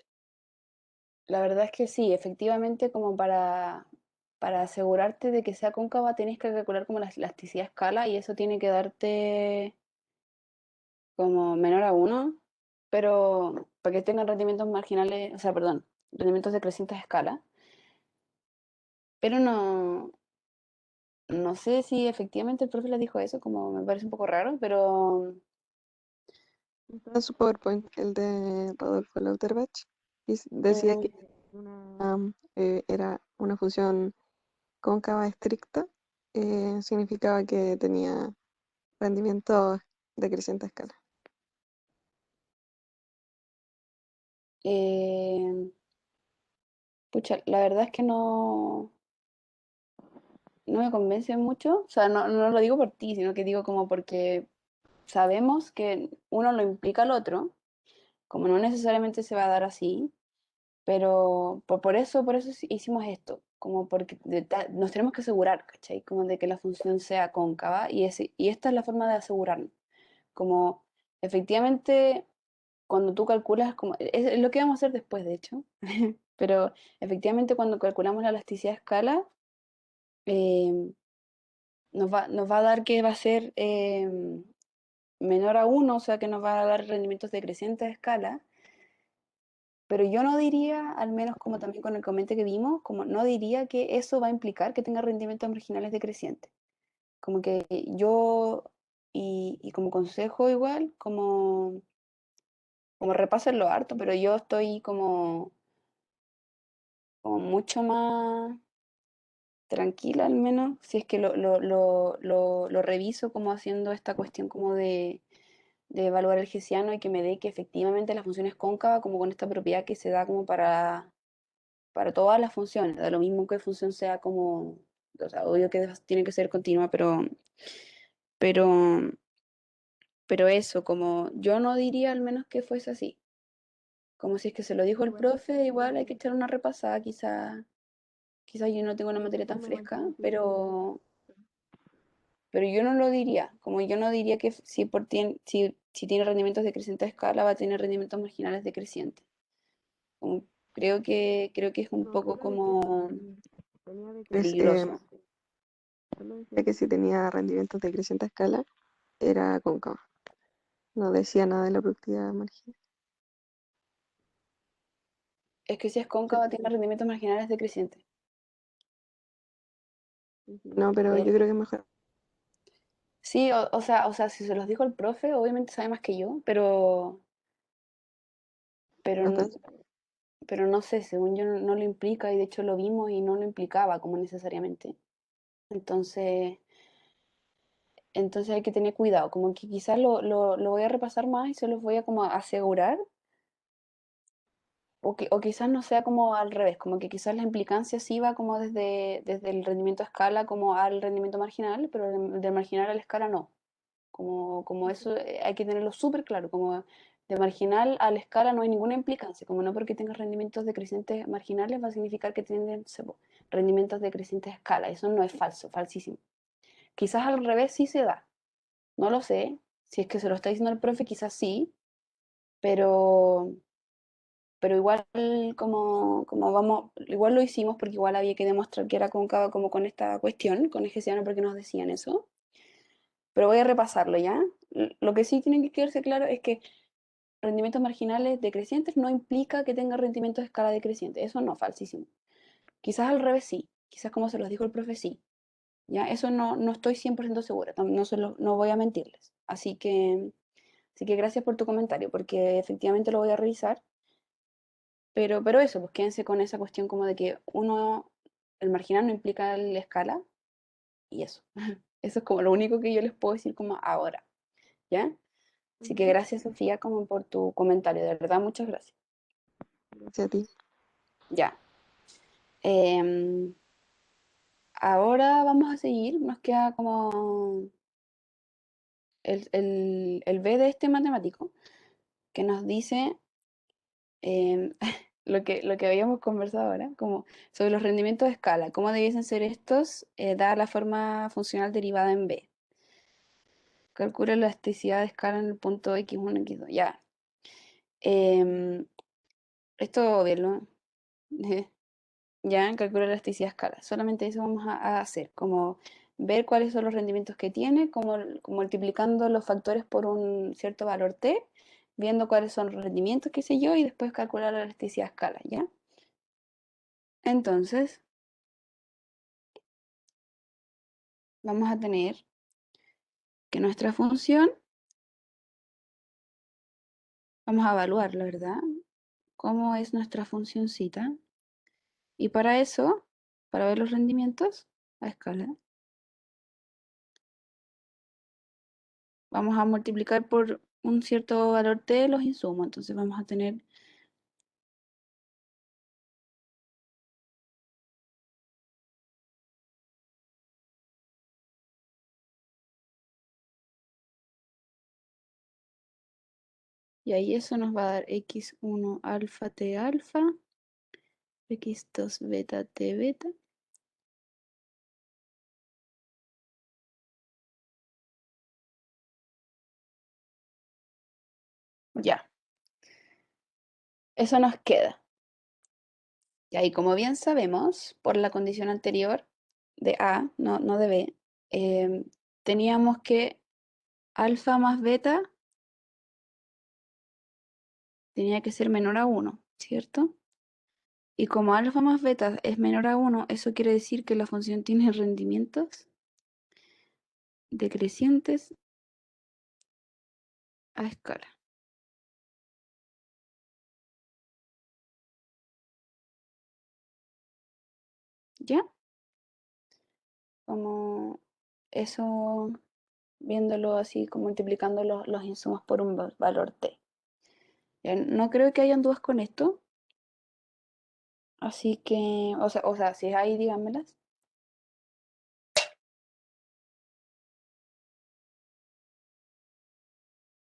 la verdad es que sí, efectivamente como para asegurarte de que sea cóncava tienes que calcular como la elasticidad a escala y eso tiene que darte como menor a 1, pero para que tengan rendimientos marginales, o sea, perdón, rendimientos decrecientes a escala. Pero no sé si efectivamente el profe les dijo eso, como me parece un poco raro, pero Está en su PowerPoint, el de Rodolfo Lauterbach, y decía mm, que era una función cóncava estricta, significaba que tenía rendimientos de creciente escala. eh, pucha, la verdad es que no me convence mucho, o sea, no lo digo por ti, sino que digo como porque sabemos que uno lo implica al otro, como no necesariamente se va a dar así, pero por eso hicimos esto, como porque nos tenemos que asegurar, ¿cachai? Como de que la función sea cóncava y esta es la forma de asegurarnos, como efectivamente cuando tú calculas, como, es lo que vamos a hacer después, de hecho, pero efectivamente cuando calculamos la elasticidad a escala, eh, nos va a dar que va a ser menor a 1, o sea que nos va a dar rendimientos decrecientes a escala, pero yo no diría, al menos como también con el comentario que vimos, como no diría que eso va a implicar que tenga rendimientos marginales decrecientes. Como que yo, y como consejo igual, como repásenlo harto, pero yo estoy como mucho más tranquila al menos, si es que lo reviso como haciendo esta cuestión como de evaluar el hessiano y que me dé que efectivamente la función es cóncava, como con esta propiedad que se da como para todas las funciones, da lo mismo que función sea como, o sea, obvio que tiene que ser continua, pero, pero eso, como yo no diría al menos que fuese así. Como si es que se lo dijo el profe, igual hay que echar una repasada, quizá yo no tengo una materia tan fresca, pero yo no lo diría, como yo no diría que si tiene rendimientos decrecientes a escala va a tener rendimientos marginales decrecientes. Como creo que es un poco como peligroso. Solo decía que si tenía rendimientos de creciente escala, era cóncava. No decía nada de la productividad marginal. Es que si es cóncava tiene rendimientos marginales decrecientes. No, pero yo creo que es mejor. Sí, o sea, si se los dijo el profe, obviamente sabe más que yo, pero, No está en pero no sé, según yo no lo implica y de hecho lo vimos y no lo implicaba como necesariamente. Entonces, entonces hay que tener cuidado, como que quizás lo voy a repasar más y se los voy a como asegurar, o quizás no sea como al revés, como que quizás la implicancia sí va como desde el rendimiento a escala como al rendimiento marginal, pero del marginal a la escala no. Como eso hay que tenerlo súper claro, como de marginal a la escala no hay ninguna implicancia, como no porque tengas rendimientos decrecientes marginales va a significar que tienen rendimientos decrecientes a escala, eso no es falso, falsísimo. quizás al revés sí se da. No lo sé. Si es que se lo está diciendo el profe, quizás sí, pero, pero igual como vamos, igual lo hicimos porque igual había que demostrar que era cóncava como con esta cuestión, con eje seno porque nos decían eso. Pero voy a repasarlo ya. Lo que sí tiene que quedarse claro es que rendimientos marginales decrecientes no implica que tenga rendimientos de escala decreciente. Eso no, falsísimo. Quizás al revés sí. Quizás como se los dijo el profe sí. ¿Ya? Eso no estoy 100% segura. No voy a mentirles. Así que gracias por tu comentario, porque efectivamente lo voy a revisar. Pero eso, pues quédense con esa cuestión como de que el marginal no implica la escala y eso. Eso es como lo único que yo les puedo decir como ahora. ¿Ya? Así que Ujú. gracias, Sofía, como por tu comentario. De verdad, muchas gracias. Gracias a ti. Ya. Em, Ahora vamos a seguir. Nos queda como el B de este matemático, que nos dice em, lo que habíamos conversado ahora, como sobre los rendimientos de escala. ¿Cómo debiesen ser estos, dada la forma funcional derivada en B? Calcula la elasticidad de escala en el punto x1, x2. Ya. Em, Esto obvio, ¿no? Ya, calcula la elasticidad escala. Solamente eso vamos a hacer, como ver cuáles son los rendimientos que tiene, como multiplicando los factores por un cierto valor t, viendo cuáles son los rendimientos, qué sé yo, y después calcular la elasticidad escala, ¿ya? Entonces, vamos a tener que nuestra función, vamos a evaluarla, ¿verdad? ¿Cómo es nuestra funcioncita? Y para eso, para ver los rendimientos a escala, vamos a multiplicar por un cierto valor t los insumos. Entonces vamos a tener y ahí eso nos va a dar x1 alfa t alfa, x2 beta t beta. Ya, eso nos queda. Y ahí, como bien sabemos, por la condición anterior de A, no de B, teníamos que alfa más beta tenía que ser menor a 1, ¿cierto? Y como alfa más beta es menor a 1, eso quiere decir que la función tiene rendimientos decrecientes a escala. ¿Ya? Como eso, viéndolo así, como multiplicando los insumos por un valor t. Ya, no creo que hayan dudas con esto, así que, o sea, si hay, díganmelas.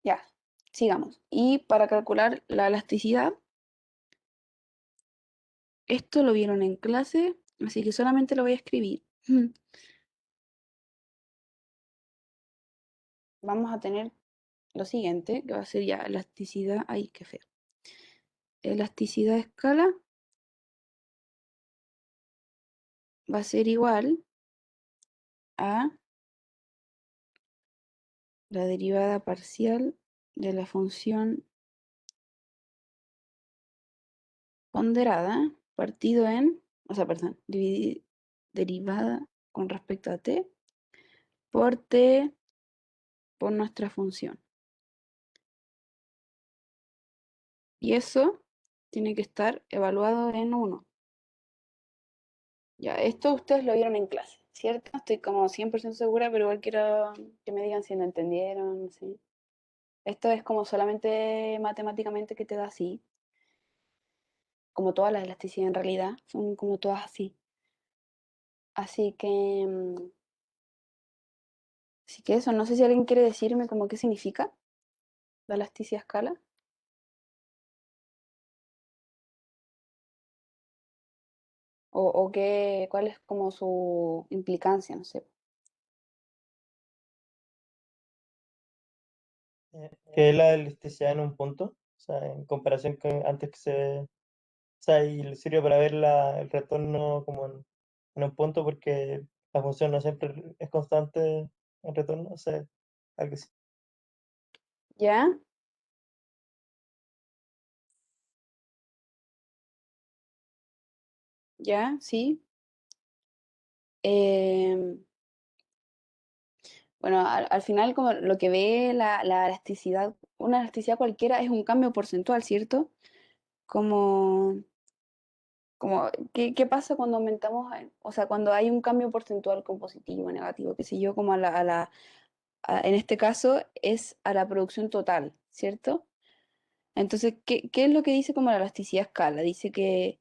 Ya, sigamos. Y para calcular la elasticidad, esto lo vieron en clase, así que solamente lo voy a escribir. Vamos a tener lo siguiente, que va a ser ya elasticidad, ay, qué feo. Elasticidad a escala va a ser igual a la derivada parcial de la función ponderada partido en, o sea, perdón, derivada con respecto a t por t por nuestra función. Y eso tiene que estar evaluado en 1. Ya, esto ustedes lo vieron en clase, ¿cierto? Estoy como 100% segura, pero igual quiero que me digan si lo entendieron, ¿sí? Esto es como solamente matemáticamente que te da así, como todas las elasticidades en realidad, son como todas así. Así que, así que eso, no sé si alguien quiere decirme como qué significa la elasticidad a escala, o cuál es como su implicancia, no sé. que es la elasticidad en un punto, o sea, en comparación con antes que o sea, y le sirve para ver el retorno como en un punto porque la función no siempre es constante en retorno, o sea, algo así. ¿Ya? ¿Ya? ¿Sí? Em, bueno, al final como lo que ve la elasticidad, una elasticidad cualquiera es un cambio porcentual, ¿cierto? Como, ¿qué pasa cuando aumentamos, o sea, cuando hay un cambio porcentual con positivo, negativo, qué sé yo, como en este caso es a la producción total, ¿cierto? Entonces, ¿qué es lo que dice como la elasticidad escala? Dice que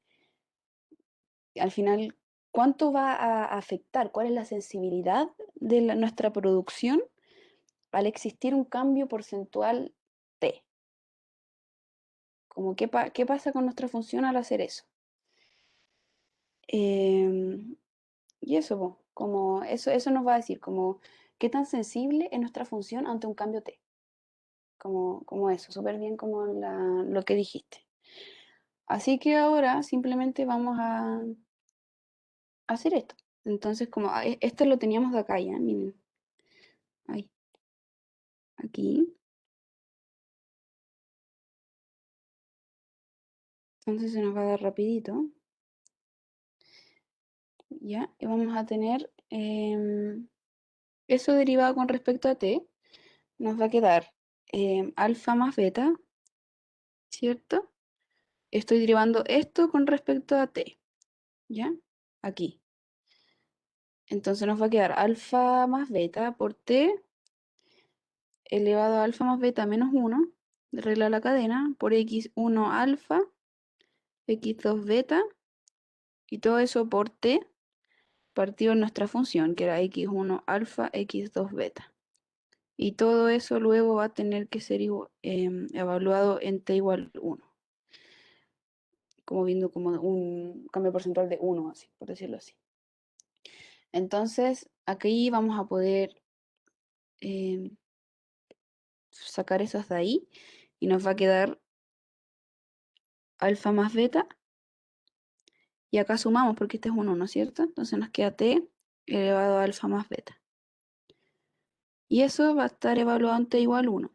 al final, ¿cuánto va a afectar? ¿Cuál es la sensibilidad de nuestra producción al existir un cambio porcentual T? Como qué pasa con nuestra función al hacer eso. Em, y eso, po, como eso nos va a decir como qué tan sensible es nuestra función ante un cambio T. Como eso, súper bien como lo que dijiste. Así que ahora simplemente vamos a hacer esto. Entonces, como esto lo teníamos de acá ya, miren. Ahí, aquí. Entonces se nos va a dar rapidito. ¿Ya? Y vamos a tener eso derivado con respecto a t. Nos va a quedar alfa más beta, ¿cierto? Estoy derivando esto con respecto a t, ¿ya? Aquí. Entonces nos va a quedar alfa más beta por t elevado a alfa más beta menos 1, regla de la cadena, por x1 alfa, x2 beta, y todo eso por t partido en nuestra función, que era x1 alfa, x2 beta. Y todo eso luego va a tener que ser evaluado en t igual 1, como viendo como un cambio porcentual de 1, así, por decirlo así. Entonces, aquí vamos a poder sacar esos de ahí y nos va a quedar alfa más beta. Y acá sumamos porque este es un 1, ¿cierto? Entonces nos queda t elevado a alfa más beta. Y eso va a estar evaluado en t igual 1.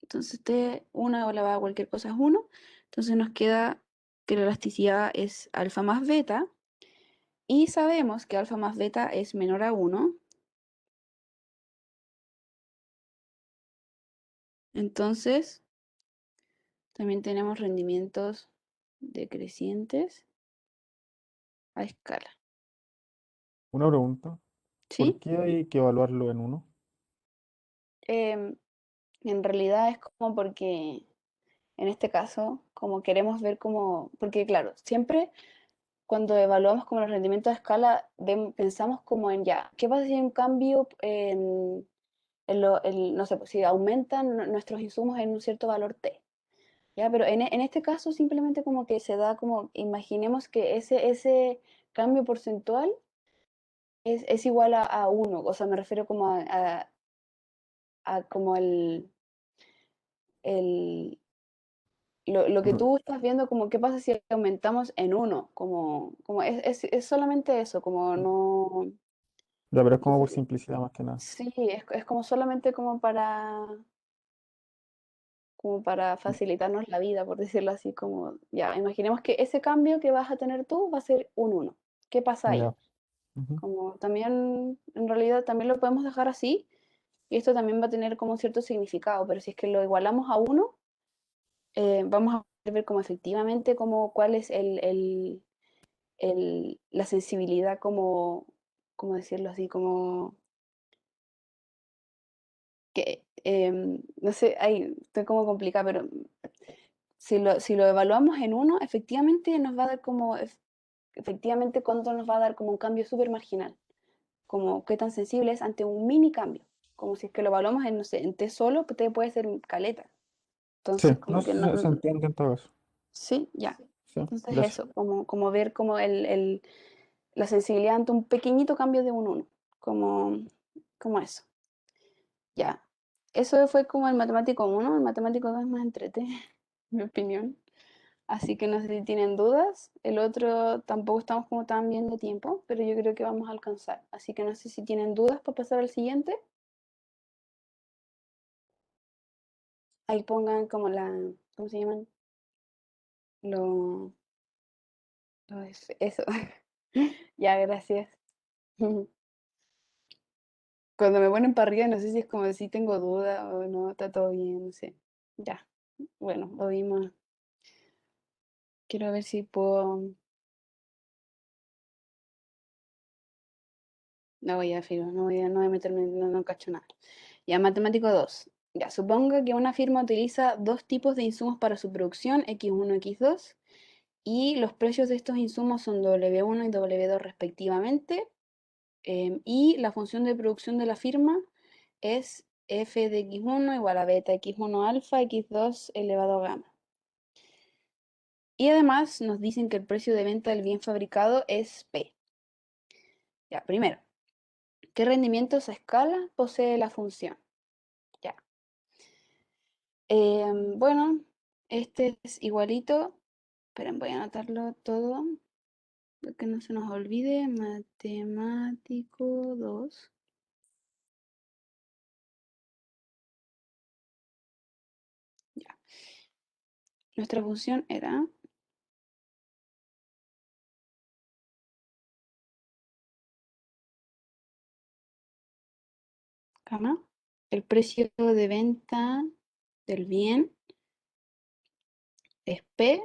Entonces T1 elevado a cualquier cosa es 1. Entonces nos queda que la elasticidad es alfa más beta. Y sabemos que alfa más beta es menor a 1. Entonces también tenemos rendimientos decrecientes a escala. Una pregunta. ¿Por ¿Sí? qué hay que evaluarlo en uno? Em, en realidad es como porque en este caso, como queremos ver como, porque claro, siempre cuando evaluamos como los rendimientos a escala, pensamos como en ya, ¿qué pasa si hay un cambio no sé, pues, si aumentan nuestros insumos en un cierto valor T? ¿Ya? Pero en este caso simplemente como que se da como, imaginemos que ese cambio porcentual es igual a 1, o sea, me refiero como a como el, lo que No, tú estás viendo, como qué pasa si aumentamos en 1, como es solamente eso, como no, ya, pero es no como sé, por simplicidad más que nada. sí, es como solamente como para facilitarnos la vida, por decirlo así, como, ya, imaginemos que ese cambio que vas a tener tú va a ser un 1. ¿Qué pasa ahí? Ya. Ujú. Como también, en realidad, también lo podemos dejar así, y esto también va a tener como cierto significado, pero si es que lo igualamos a 1, vamos a poder ver como efectivamente como cuál es la sensibilidad, como, ¿cómo decirlo así? Como que, no sé, ahí estoy como complicada, pero si lo evaluamos en 1, efectivamente nos va a dar como, efectivamente cuánto nos va a dar como un cambio súper marginal, como qué tan sensible es ante un mini cambio, como si es que lo evaluamos en, no sé, en T solo, T puede ser caleta, Sí, entonces no, como que no, se entiende en todo caso. sí, ya, Sí, entonces gracias. eso, como ver como la sensibilidad ante un pequeñito cambio de un 1, como eso, ya. eso fue como el matemático 1, el matemático 2 es más entrete, en mi opinión. Así que no sé si tienen dudas. El otro tampoco estamos como tan bien de tiempo, pero yo creo que vamos a alcanzar. Así que no sé si tienen dudas para pasar al siguiente. Ahí pongan como ¿cómo se llaman? Lo, eso. Ya, gracias. Cuando me ponen para arriba, no sé si es como si tengo duda o no, está todo bien, no sé. Ya, bueno, lo vimos. Quiero ver si puedo. No voy a, filo, no voy a meterme, no cacho nada. Ya, matemático 2. Ya, suponga que una firma utiliza dos tipos de insumos para su producción, X1 y X2, y los precios de estos insumos son W1 y W2 respectivamente, y la función de producción de la firma es f de X1 igual a beta X1 alfa X2 elevado a gamma. Y además nos dicen que el precio de venta del bien fabricado es P. Ya, primero, ¿qué rendimientos a escala posee la función? Ya. Bueno, este es igualito. Esperen, voy a anotarlo todo, para que no se nos olvide. Matemático 2. Ya. Nuestra función era gamma, el precio de venta del bien es P,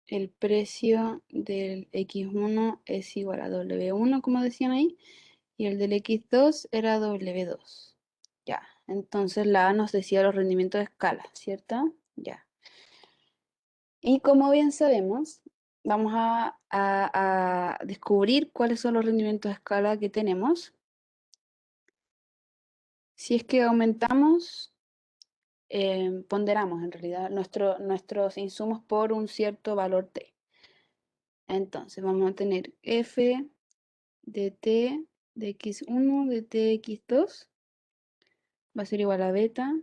el precio del X1 es igual a W1, como decían ahí, y el del X2 era W2. Ya, entonces la A nos decía los rendimientos de escala, ¿cierto? Ya. Y como bien sabemos, vamos a descubrir cuáles son los rendimientos de escala que tenemos. Si es que aumentamos, ponderamos en realidad nuestros insumos por un cierto valor T. Entonces vamos a tener F de T de X1 de T X2 va a ser igual a beta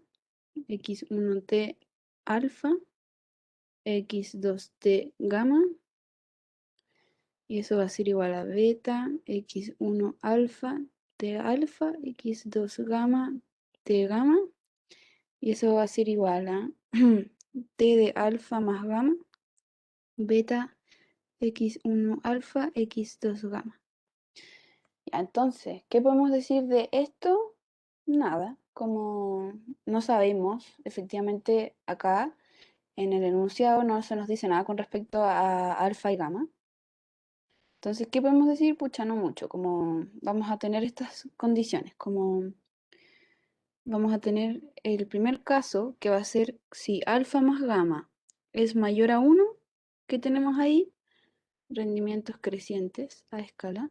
X1T alfa X2T gamma, y eso va a ser igual a beta X1 alfa T alfa X2 gamma T gamma, y eso va a ser igual a T de alfa más gamma beta X1 alfa X2 gamma. Ya, entonces, ¿qué podemos decir de esto? Nada, como no sabemos, efectivamente acá en el enunciado no se nos dice nada con respecto a alfa y gamma. Entonces, ¿qué podemos decir? Pucha, no mucho, como vamos a tener estas condiciones, como vamos a tener el primer caso que va a ser si alfa más gamma es mayor a 1, que tenemos ahí, rendimientos crecientes a escala.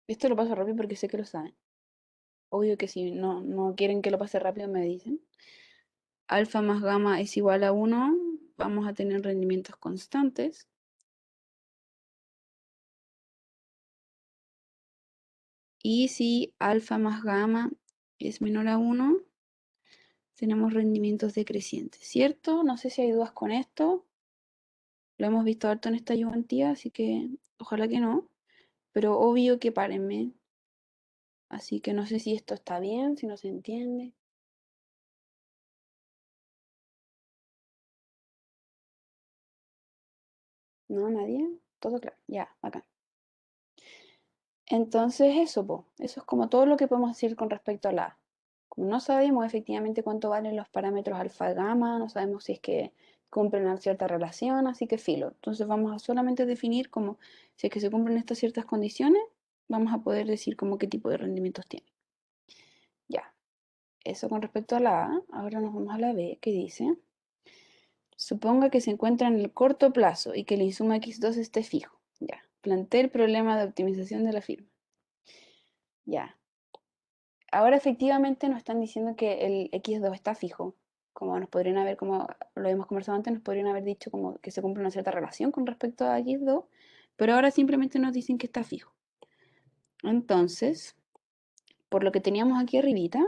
Esto lo paso rápido porque sé que lo saben. Obvio que si no quieren que lo pase rápido me dicen. Alfa más gamma es igual a 1, vamos a tener rendimientos constantes. Y si alfa más gamma es menor a 1, tenemos rendimientos decrecientes, ¿cierto? No sé si hay dudas con esto. Lo hemos visto harto en esta ayudantía, así que ojalá que no. Pero obvio que párenme. Así que no sé si esto está bien, si no se entiende. ¿No? ¿Nadie? Todo claro. Ya, acá. Entonces eso, po, eso es como todo lo que podemos decir con respecto a la A. Como no sabemos efectivamente cuánto valen los parámetros alfa y gamma, no sabemos si es que cumplen una cierta relación, así que filo. Entonces vamos a solamente definir como si es que se cumplen estas ciertas condiciones, vamos a poder decir como qué tipo de rendimientos tiene. Ya, eso con respecto a la A. Ahora nos vamos a la B, que dice, suponga que se encuentra en el corto plazo y que el insumo X2 esté fijo. Ya, plantea el problema de optimización de la firma. Ya, ahora efectivamente nos están diciendo que el X2 está fijo. Como nos podrían haber, como lo hemos conversado antes, nos podrían haber dicho como que se cumple una cierta relación con respecto a X2, pero ahora simplemente nos dicen que está fijo. Entonces, por lo que teníamos aquí arribita,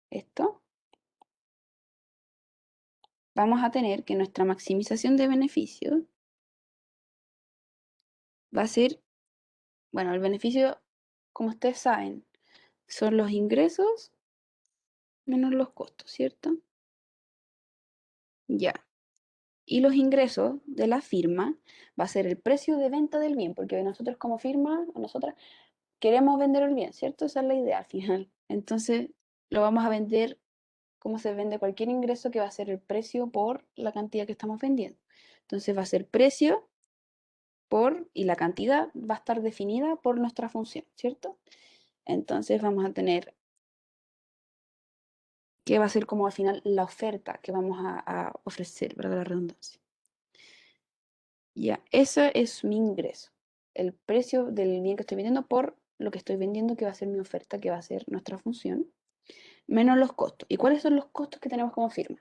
esto, vamos a tener que nuestra maximización de beneficios va a ser, bueno, el beneficio, como ustedes saben, son los ingresos menos los costos, ¿cierto? Ya. Y los ingresos de la firma va a ser el precio de venta del bien, porque nosotros como firma, o nosotras, queremos vender el bien, ¿cierto? Esa es la idea al final. Entonces, lo vamos a vender como se vende cualquier ingreso, que va a ser el precio por la cantidad que estamos vendiendo. Entonces, va a ser precio por, y la cantidad va a estar definida por nuestra función, ¿cierto? Entonces, vamos a tener que va a ser como al final la oferta que vamos a ofrecer, para la redundancia. Ya, ese es mi ingreso. El precio del bien que estoy vendiendo por lo que estoy vendiendo, que va a ser mi oferta, que va a ser nuestra función, menos los costos. ¿Y cuáles son los costos que tenemos como firma?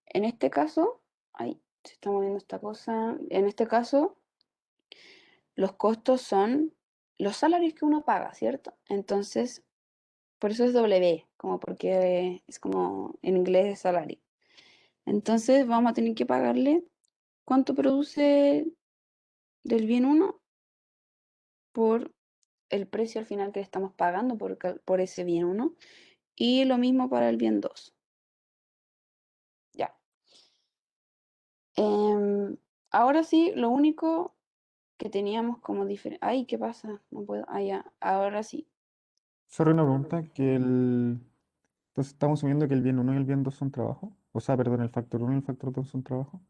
En este caso, ahí se está moviendo esta cosa. En este caso, los costos son los salarios que uno paga, ¿cierto? Entonces, por eso es W, como porque es como en inglés es salario. Entonces, vamos a tener que pagarle cuánto produce del bien uno por el precio al final que le estamos pagando por ese bien uno. Y lo mismo para el bien 2. Ya. Ahora sí, lo único que teníamos como diferente. Ay, ¿qué pasa? No puedo. Ah, ya. Ahora sí. Solo una pregunta, entonces estamos asumiendo que el bien uno y el bien 2 son trabajo. O sea, perdón, el factor uno y el factor 2 son trabajo.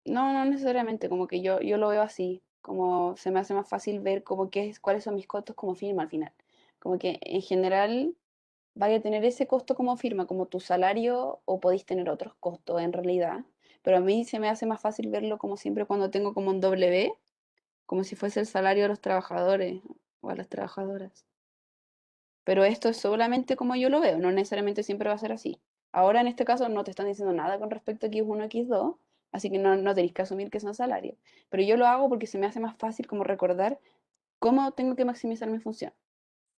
No, no necesariamente, como que yo lo veo así, como se me hace más fácil ver como cuáles son mis costos como firma al final. Como que en general vaya a tener ese costo como firma, como tu salario, o podéis tener otros costos en realidad. Pero a mí se me hace más fácil verlo como siempre cuando tengo como un W, como si fuese el salario de los trabajadores o a las trabajadoras. Pero esto es solamente como yo lo veo, no necesariamente siempre va a ser así. Ahora en este caso no te están diciendo nada con respecto a X1, X2, así que no tenéis que asumir que son salarios. Pero yo lo hago porque se me hace más fácil como recordar cómo tengo que maximizar mi función.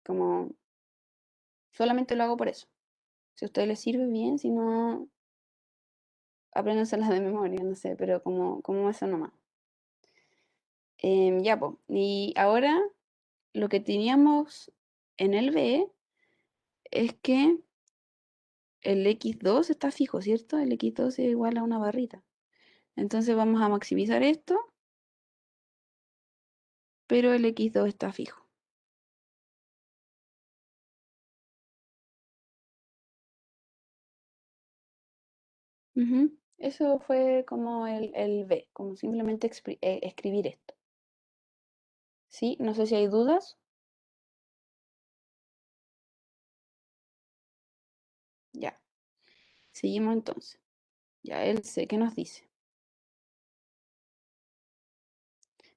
Como solamente lo hago por eso. Si a ustedes les sirve bien, si no, apréndanselas de memoria, no sé, pero como eso nomás. Ya, pues. Y ahora lo que teníamos en el B es que el X2 está fijo, ¿cierto? El X2 es igual a una barrita. Entonces vamos a maximizar esto, pero el X2 está fijo. Ujú. Eso fue como el B, como simplemente escribir esto. ¿Sí? No sé si hay dudas. Ya. Seguimos entonces. Ya, el C, ¿qué nos dice?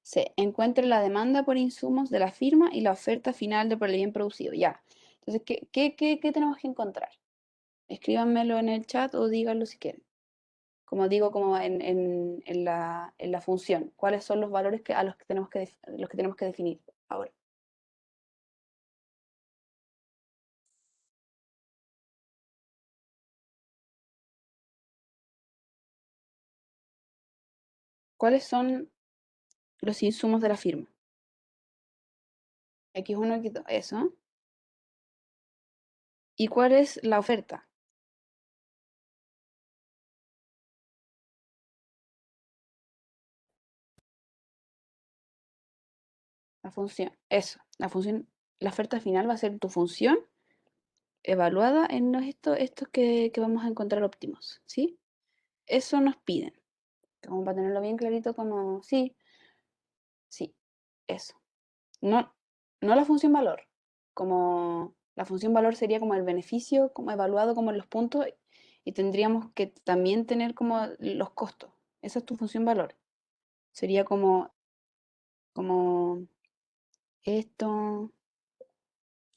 C. Encuentre la demanda por insumos de la firma y la oferta final de por el bien producido. Ya. Entonces, ¿qué tenemos que encontrar? Escríbanmelo en el chat o díganlo si quieren. Como digo, como en la función. ¿Cuáles son los valores a los que tenemos que definir ahora? ¿Cuáles son los insumos de la firma? X1, X2, eso. ¿Y cuál es la oferta? La función, eso. La oferta final va a ser tu función evaluada en estos que vamos a encontrar óptimos, ¿sí? Eso nos piden. Como para tenerlo bien clarito, como, sí, sí, eso. No, no la función valor, como la función valor sería como el beneficio, como evaluado como en los puntos, y tendríamos que también tener como los costos. Esa es tu función valor. Sería como esto,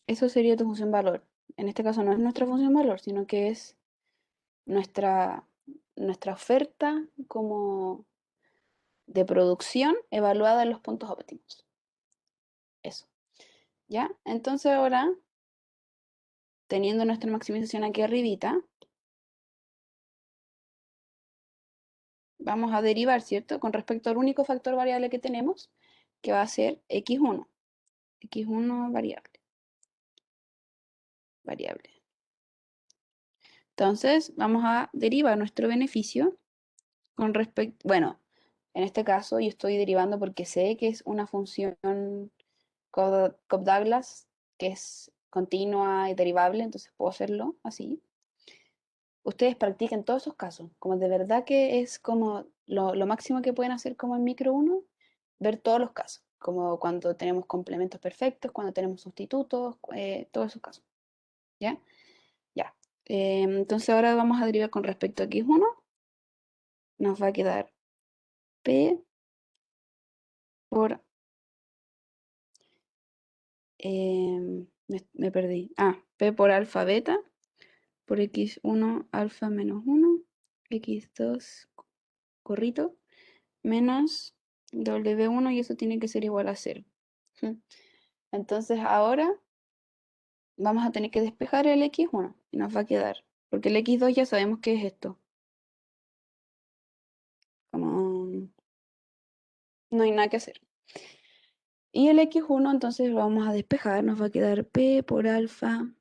eso sería tu función valor. En este caso no es nuestra función valor, sino que es nuestra, nuestra oferta como de producción evaluada en los puntos óptimos. Eso. ¿Ya? Entonces ahora, teniendo nuestra maximización aquí arribita, vamos a derivar, ¿cierto? Con respecto al único factor variable que tenemos, que va a ser x1. x1 variable. Entonces, vamos a derivar nuestro beneficio con respecto, bueno, en este caso yo estoy derivando porque sé que es una función Cobb-Douglas, que es continua y derivable, entonces puedo hacerlo así. Ustedes practiquen todos esos casos, como de verdad que es como lo máximo que pueden hacer como en micro 1, ver todos los casos, como cuando tenemos complementos perfectos, cuando tenemos sustitutos, todos esos casos. ¿Ya? Ya. Entonces ahora vamos a derivar con respecto a x1, nos va a quedar p por... me perdí. P por alfa beta por x1 alfa menos 1, x2 corrito, menos w1 y eso tiene que ser igual a 0. Entonces ahora vamos a tener que despejar el x1 y nos va a quedar, porque el x2 ya sabemos que es esto. Como no hay nada que hacer. Y el x1 entonces lo vamos a despejar, nos va a quedar p por alfa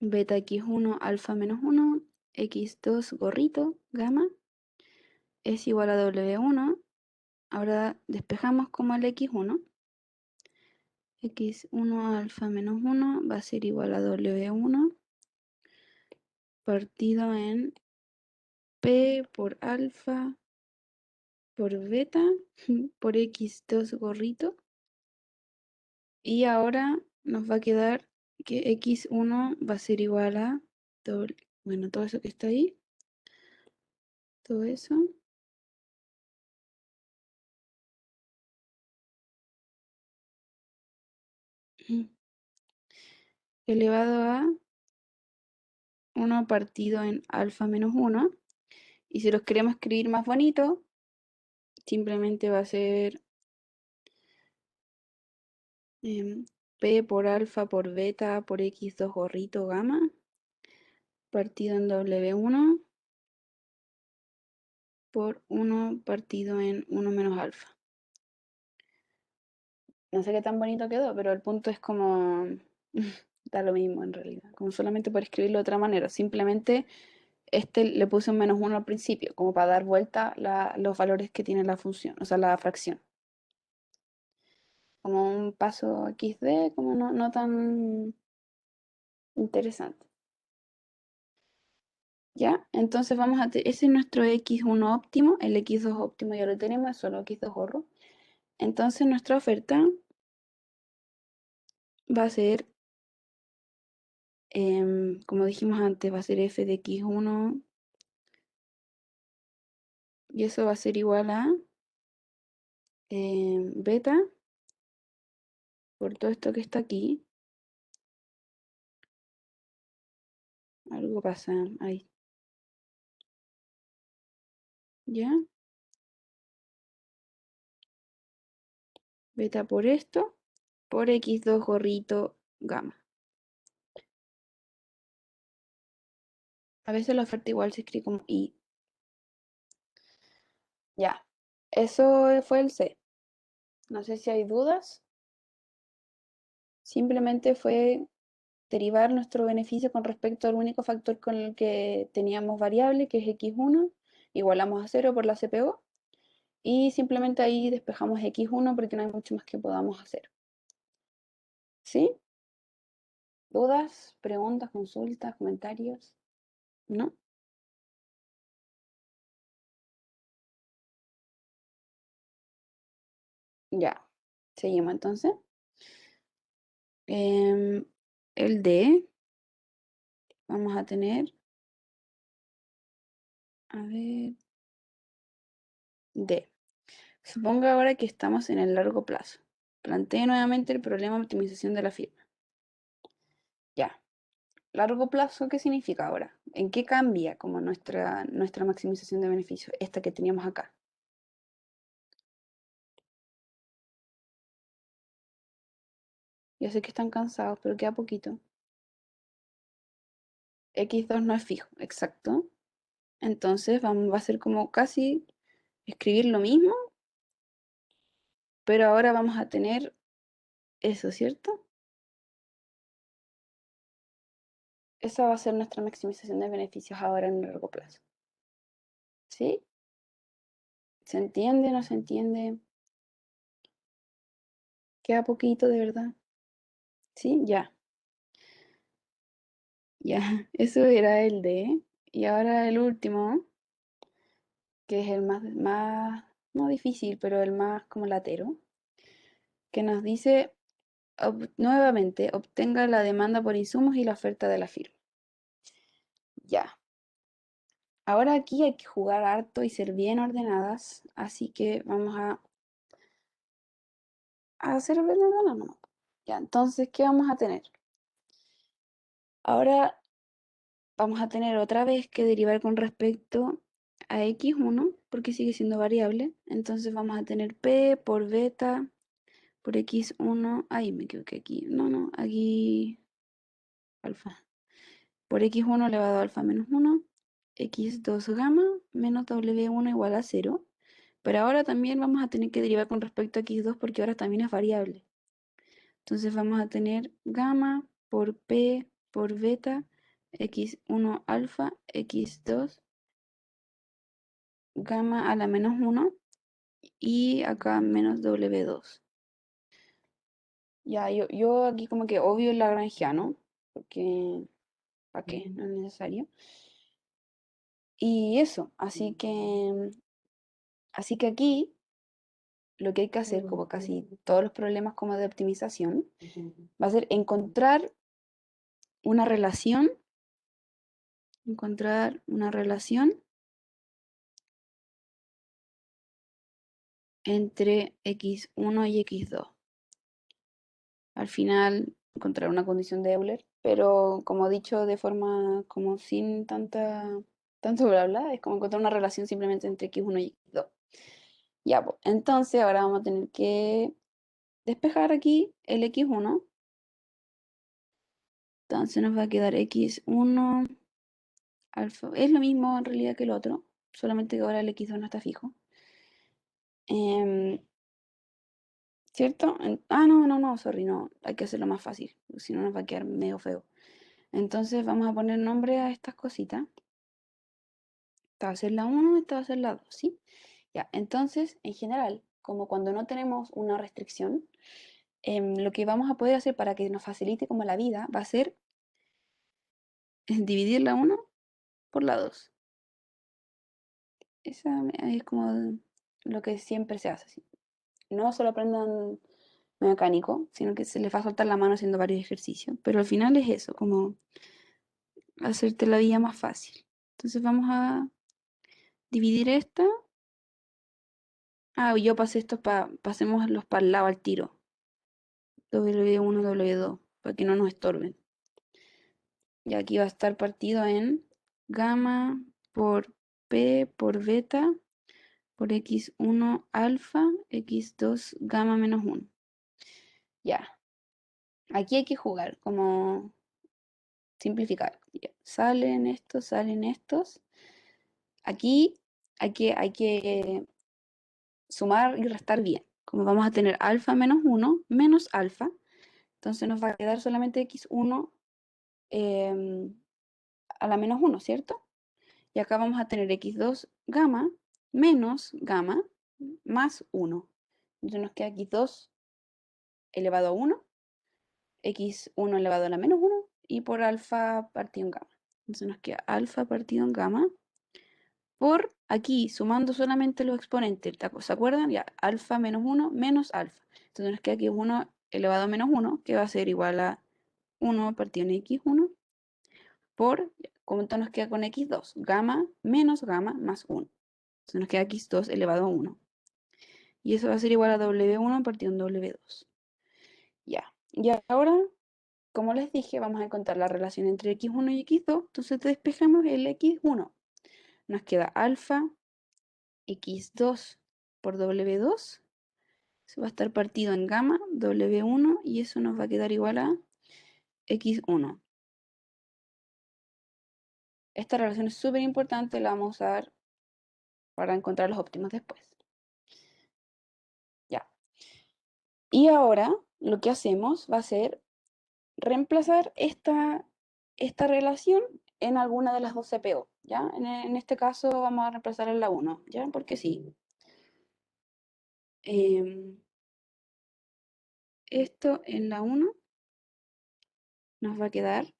beta x1 alfa menos 1, x2 gorrito gamma es igual a w1. Ahora despejamos como el x1. x1 alfa menos 1 va a ser igual a w1 partido en p por alfa por beta por x2 gorrito. Y ahora nos va a quedar que x1 va a ser igual a, bueno, todo eso que está ahí, todo eso, elevado a 1 partido en alfa menos 1. Y si los queremos escribir más bonito, simplemente va a ser p por alfa por beta por x2 gorrito gamma partido en w1 por 1 partido en 1 menos alfa. No sé qué tan bonito quedó, pero el punto es como da lo mismo en realidad, como solamente por escribirlo de otra manera. Simplemente le puse un menos 1 al principio, como para dar vuelta los valores que tiene la función, o sea, la fracción. Como un paso XD, como no tan interesante. ¿Ya? Entonces vamos a ese es nuestro x1 óptimo, el x2 óptimo ya lo tenemos, es solo x2 gorro. Entonces nuestra oferta va a ser, como dijimos antes, va a ser f de x1 y eso va a ser igual a beta por todo esto que está aquí. Algo pasa ahí. ¿Ya? Beta por esto, por x2 gorrito gamma. A veces la oferta igual se escribe como y. Ya. Eso fue el C. No sé si hay dudas. Simplemente fue derivar nuestro beneficio con respecto al único factor con el que teníamos variable, que es x1. Igualamos a 0 por la CPO. Y simplemente ahí despejamos x1 porque no hay mucho más que podamos hacer. ¿Sí? ¿Dudas, preguntas, consultas, comentarios? ¿No? Ya. Seguimos entonces. El D. Vamos a tener. A ver. D. Suponga ahora que estamos en el largo plazo. Plantee nuevamente el problema de optimización de la firma. Ya. Largo plazo, ¿qué significa ahora? ¿En qué cambia como nuestra maximización de beneficios? Esta que teníamos acá. Yo sé que están cansados, pero queda poquito. X2 no es fijo, exacto. Entonces va a ser como casi escribir lo mismo, pero ahora vamos a tener eso, ¿cierto? Esa va a ser nuestra maximización de beneficios ahora en el largo plazo. ¿Sí? ¿Se entiende? ¿No se entiende? Queda poquito, de verdad. ¿Sí? Ya. Ya. Eso era el D. Y ahora el último, que es el más, no difícil, pero el más como latero, que nos dice nuevamente, obtenga la demanda por insumos y la oferta de la firma. Ya. Ahora aquí hay que jugar harto y ser bien ordenadas, así que vamos a hacer ordenadas no. Ya, entonces, ¿qué vamos a tener? Ahora vamos a tener otra vez que derivar con respecto a x1, porque sigue siendo variable. Entonces vamos a tener p por beta por x1. Ahí me equivoqué aquí. No, aquí alfa. Por x1 elevado a alfa menos 1, x2 gamma menos w1 igual a 0. Pero ahora también vamos a tener que derivar con respecto a x2 porque ahora también es variable. Entonces vamos a tener gamma por p por beta, x1 alfa, x2 gamma a la menos 1 y acá menos w2. Ya, yo aquí como que obvio el lagrangiano, porque ¿para qué? No es necesario. Y eso, así que aquí lo que hay que hacer, como casi todos los problemas como de optimización, va a ser una relación, encontrar una relación entre x1 y x2. Al final encontrar una condición de Euler, pero como dicho de forma como sin tanto bla bla, es como encontrar una relación simplemente entre x1 y x2. Ya, pues, entonces ahora vamos a tener que despejar aquí el x1. Entonces nos va a quedar x1 alfa. Es lo mismo en realidad que el otro, solamente que ahora el x2 no está fijo. ¿Cierto? No, sorry, no, hay que hacerlo más fácil, si no nos va a quedar medio feo. Entonces vamos a poner nombre a estas cositas. Esta va a ser la 1, esta va a ser la 2, ¿sí? Ya, entonces, en general, como cuando no tenemos una restricción, lo que vamos a poder hacer para que nos facilite como la vida va a ser dividir la 1 por la 2. Esa es como lo que siempre se hace, ¿sí? No solo aprendan mecánico, sino que se les va a soltar la mano haciendo varios ejercicios. Pero al final es eso, como hacerte la vida más fácil. Entonces vamos a dividir esta. Yo pasé estos pasémoslos para el lado al tiro. W1, W2, para que no nos estorben. Y aquí va a estar partido en gamma por P por beta por x1 alfa, x2 gamma menos 1. Ya. Aquí hay que jugar, como simplificar. Ya. Salen estos, salen estos. Aquí hay que sumar y restar bien. Como vamos a tener alfa menos 1 menos alfa, entonces nos va a quedar solamente x1 a la menos 1, ¿cierto? Y acá vamos a tener x2 gamma menos gamma más 1. Entonces nos queda x2 elevado a 1, x1 elevado a la menos 1 y por alfa partido en gamma. Entonces nos queda alfa partido en gamma por aquí, sumando solamente los exponentes. ¿Se acuerdan? Ya, alfa menos 1 menos alfa. Entonces nos queda aquí 1 elevado a menos 1, que va a ser igual a 1 partido en x1 por, ¿cuánto nos queda con x2? Gamma menos gamma más 1. Entonces nos queda x2 elevado a 1. Y eso va a ser igual a w1 partido en w2. Ya. Y ahora, como les dije, vamos a encontrar la relación entre x1 y x2. Entonces despejamos el x1. Nos queda alfa x2 por w2. Eso va a estar partido en gamma W1 y eso nos va a quedar igual a X1. Esta relación es súper importante, la vamos a usar para encontrar los óptimos después. Ya. Y ahora lo que hacemos va a ser reemplazar esta relación en alguna de las dos CPO, ¿ya? En este caso vamos a reemplazar en la 1, ¿ya? Porque sí. Esto en la 1 nos va a quedar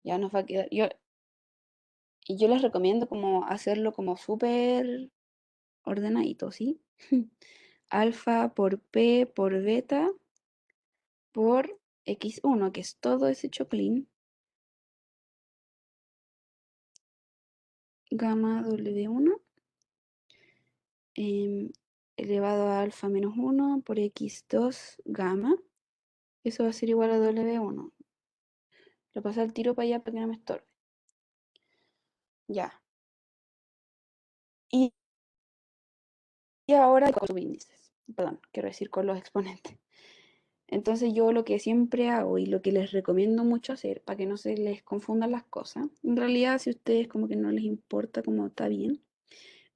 ya nos va a quedar y yo les recomiendo como hacerlo como súper ordenadito, ¿sí? Alfa por P por beta por X1, que es todo ese choclin, gamma W1 elevado a alfa menos 1 por X2 gamma. Eso va a ser igual a W1. Lo paso al tiro para allá para que no me estorbe. Ya. Y ahora con los subíndices. Perdón, quiero decir con los exponentes. Entonces yo lo que siempre hago y lo que les recomiendo mucho hacer para que no se les confundan las cosas, en realidad si a ustedes como que no les importa, como está bien,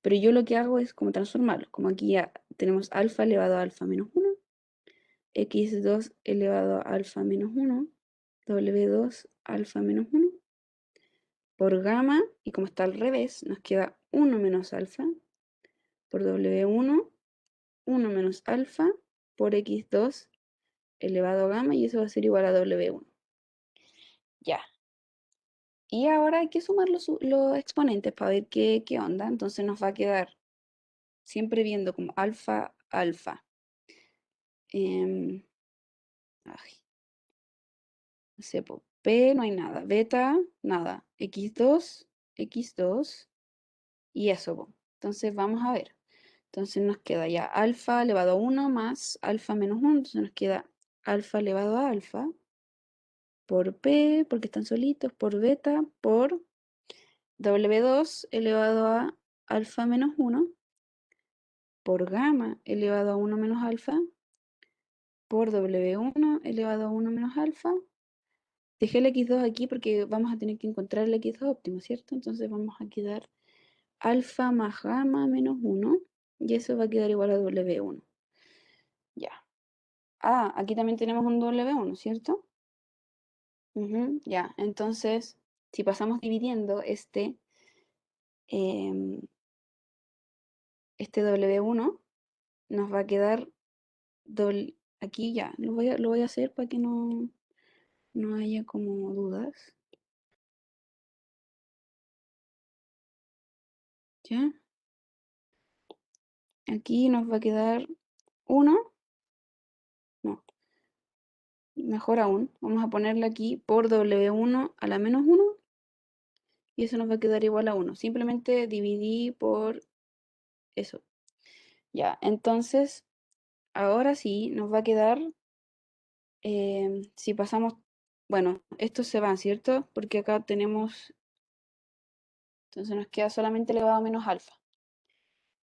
pero yo lo que hago es como transformarlos, como aquí ya tenemos alfa elevado a alfa menos 1, x2 elevado a alfa menos 1, w2 alfa menos 1, por gamma, y como está al revés, nos queda 1 menos alfa, por w1, 1 menos alfa, por x2 elevado a gamma, y eso va a ser igual a w1. Ya. Y ahora hay que sumar los exponentes para ver qué onda. Entonces nos va a quedar siempre viendo como alfa, alfa. Ay, no sé, P no hay nada. Beta, nada. X2, X2. Y eso, Entonces vamos a ver. Entonces nos queda ya alfa elevado a 1 más alfa menos 1. Entonces nos queda alfa elevado a alfa por P, porque están solitos, por beta, por W2 elevado a alfa menos 1, por gamma elevado a 1 menos alfa, por W1 elevado a 1 menos alfa. Dejé el X2 aquí porque vamos a tener que encontrar el X2 óptimo, ¿cierto? Entonces vamos a quedar alfa más gamma menos 1, y eso va a quedar igual a W1. Ya. Ah, aquí también tenemos un W1, ¿cierto? Ya, entonces, si pasamos dividiendo este W1, nos va a quedar aquí ya, lo voy a hacer para que no haya como dudas. ¿Ya? Aquí nos va a quedar 1, no, mejor aún, vamos a ponerle aquí por W1 a la menos 1, y eso nos va a quedar igual a 1. Simplemente dividí por eso. Ya, entonces, ahora sí, nos va a quedar, si pasamos, bueno, estos se van, ¿cierto? Porque acá tenemos, entonces nos queda solamente elevado a menos alfa.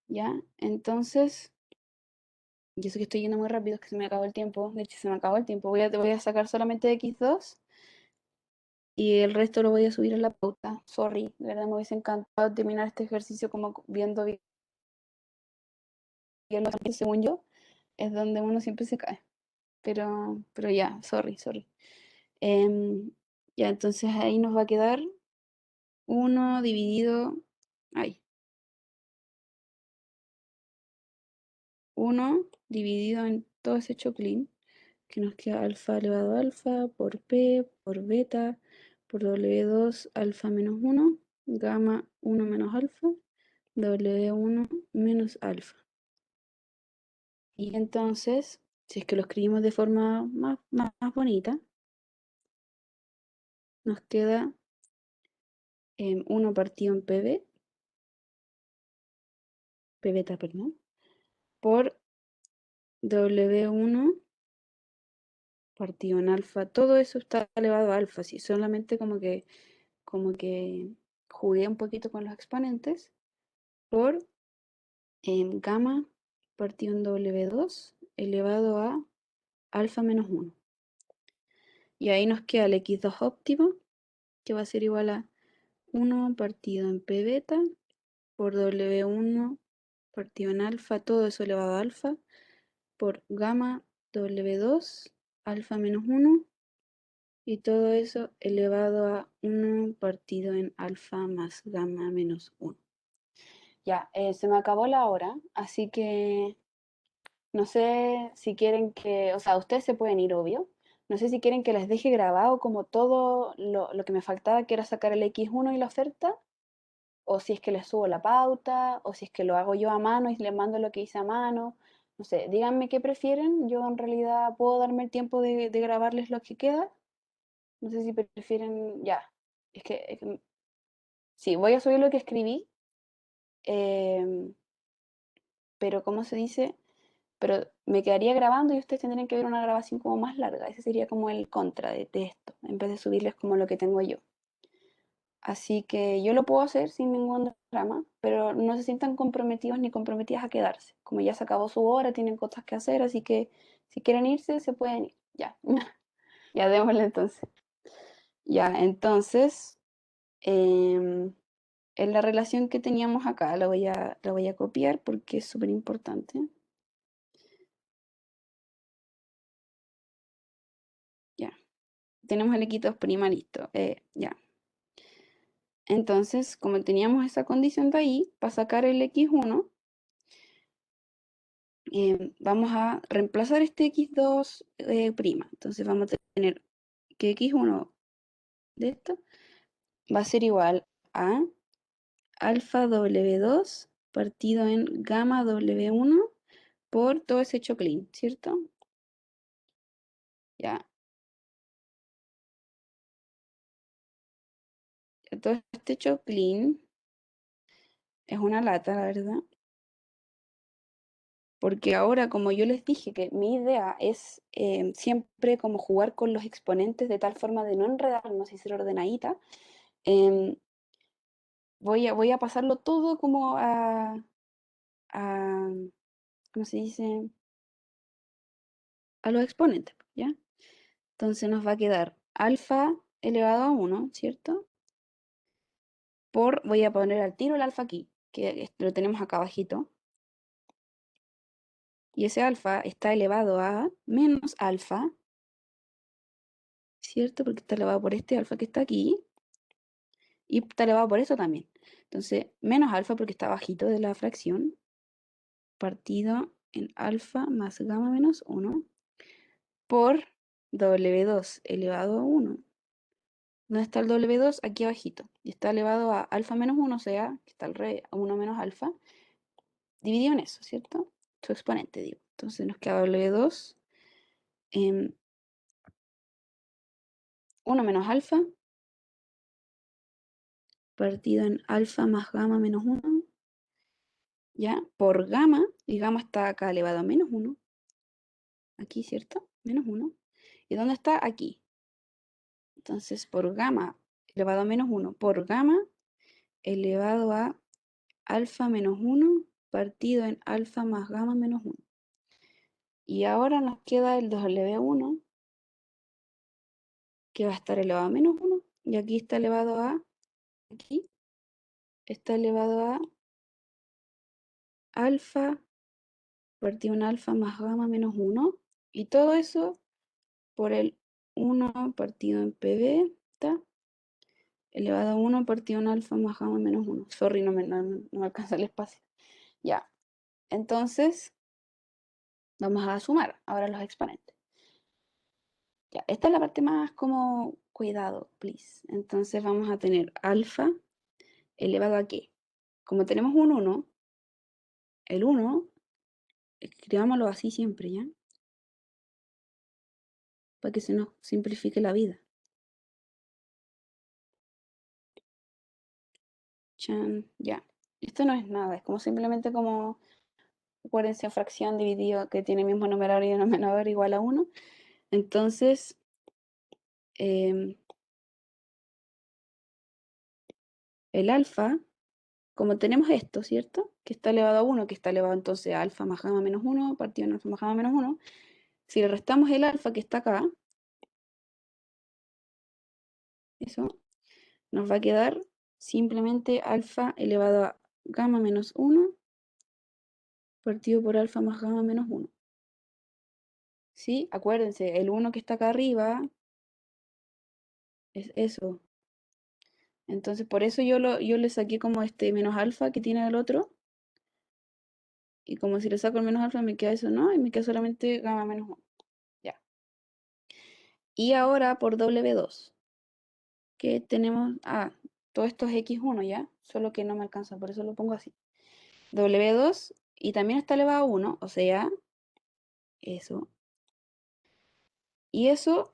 ¿Ya? Entonces, yo sé que estoy yendo muy rápido, es que se me acabó el tiempo. De hecho, se me acabó el tiempo. Voy a sacar solamente X2 y el resto lo voy a subir a la pauta. Sorry, de verdad me hubiese encantado terminar este ejercicio como viendo bien los ejemplos, según yo, es donde uno siempre se cae. Pero ya, sorry. Em, ya, entonces ahí nos va a quedar 1 dividido, ay, 1 dividido en todo ese choclín, que nos queda alfa elevado a alfa por P por beta por W2 alfa menos 1, gamma 1 menos alfa, W1 menos alfa. Y entonces, si es que lo escribimos de forma más bonita, nos queda 1 partido en P beta, perdón, por W1 partido en alfa. Todo eso está elevado a alfa, sí, solamente como que jugué un poquito con los exponentes por gamma partido en W2 elevado a alfa menos 1. Y ahí nos queda el x2 óptimo, que va a ser igual a 1 partido en p beta por W1 partido en alfa, todo eso elevado a alfa, por gamma W2 alfa menos 1, y todo eso elevado a 1 partido en alfa más gamma menos 1. Ya, se me acabó la hora, así que no sé si quieren que, o sea, ustedes se pueden ir, obvio. No sé si quieren que les deje grabado como todo lo que me faltaba, que era sacar el X1 y la oferta, o si es que les subo la pauta, o si es que lo hago yo a mano y les mando lo que hice a mano. No sé, díganme qué prefieren. Yo en realidad puedo darme el tiempo de grabarles lo que queda. No sé si prefieren, ya. Sí, voy a subir lo que escribí, em, pero ¿cómo se dice? Pero me quedaría grabando y ustedes tendrían que ver una grabación como más larga. Ese sería como el contra de esto, en vez de subirles como lo que tengo yo. Así que yo lo puedo hacer sin ningún drama, pero no se sientan comprometidos ni comprometidas a quedarse. Como ya se acabó su hora, tienen cosas que hacer, así que si quieren irse, se pueden ir. Ya, ya démosle entonces. Ya, entonces, en la relación que teníamos acá, la voy a copiar porque es súper importante. Ya, tenemos el x2' listo. Ya. Entonces, como teníamos esa condición de ahí, para sacar el x1, vamos a reemplazar este x2 prima. Entonces vamos a tener que x1 de esto va a ser igual a alfa w2 partido en gamma w1 por todo ese choclin, ¿cierto? Ya. Todo este choclin es una lata, la verdad. Porque ahora, como yo les dije, que mi idea es siempre como jugar con los exponentes de tal forma de no enredarnos y ser ordenadita, em, voy a pasarlo todo como a, ¿cómo se dice? A los exponentes, ¿ya? Entonces nos va a quedar alfa elevado a 1, ¿cierto? Voy a poner al tiro el alfa aquí, que lo tenemos acá abajito. Y ese alfa está elevado a menos alfa, ¿cierto? Porque está elevado por este alfa que está aquí. Y está elevado por eso también. Entonces, menos alfa porque está bajito de la fracción, partido en alfa más gamma menos 1 por W2 elevado a 1. ¿Dónde está el W2? Aquí abajito. Y está elevado a alfa menos 1, o sea, que está al revés, a 1 menos alfa, dividido en eso, ¿cierto? Su exponente, digo. Entonces nos queda W2 en 1 menos alfa, partido en alfa más gamma menos 1, ¿ya? Por gamma, y gamma está acá elevado a menos 1, aquí, ¿cierto? Menos 1. ¿Y dónde está? Aquí. Entonces, por gamma elevado a menos 1, por gamma elevado a alfa menos 1, partido en alfa más gamma menos 1. Y ahora nos queda el 2W1, que va a estar elevado a menos 1, y aquí está elevado a, aquí, está elevado a alfa partido en alfa más gamma menos 1, y todo eso por el 1 partido en p beta elevado a 1 partido en alfa más gamma menos 1. Sorry, no me alcanza el espacio. Ya, entonces vamos a sumar ahora los exponentes. Ya, esta es la parte más como cuidado, please. Entonces vamos a tener alfa elevado a qué. Como tenemos un 1, el 1, escribámoslo así siempre, ¿ya? Para que se nos simplifique la vida. Chan, ya. Esto no es nada, es como simplemente como, acuérdense, fracción dividido que tiene el mismo numerador y denominador igual a 1. Entonces, el alfa como tenemos esto, ¿cierto? Que está elevado a 1, que está elevado entonces a alfa más gamma menos 1, partido en alfa más gamma menos 1. Si le restamos el alfa que está acá, eso nos va a quedar simplemente alfa elevado a gamma menos 1 partido por alfa más gamma menos 1. ¿Sí? Acuérdense, el 1 que está acá arriba es eso. Entonces, por eso yo le saqué como este menos alfa que tiene el otro. Y como si le saco el menos alfa me queda eso, ¿no? Y me queda solamente gamma menos 1. Ya. Y ahora por W2, que tenemos, todo esto es X1 ya, solo que no me alcanza, por eso lo pongo así. W2 y también está elevado a 1, o sea, eso. Y eso,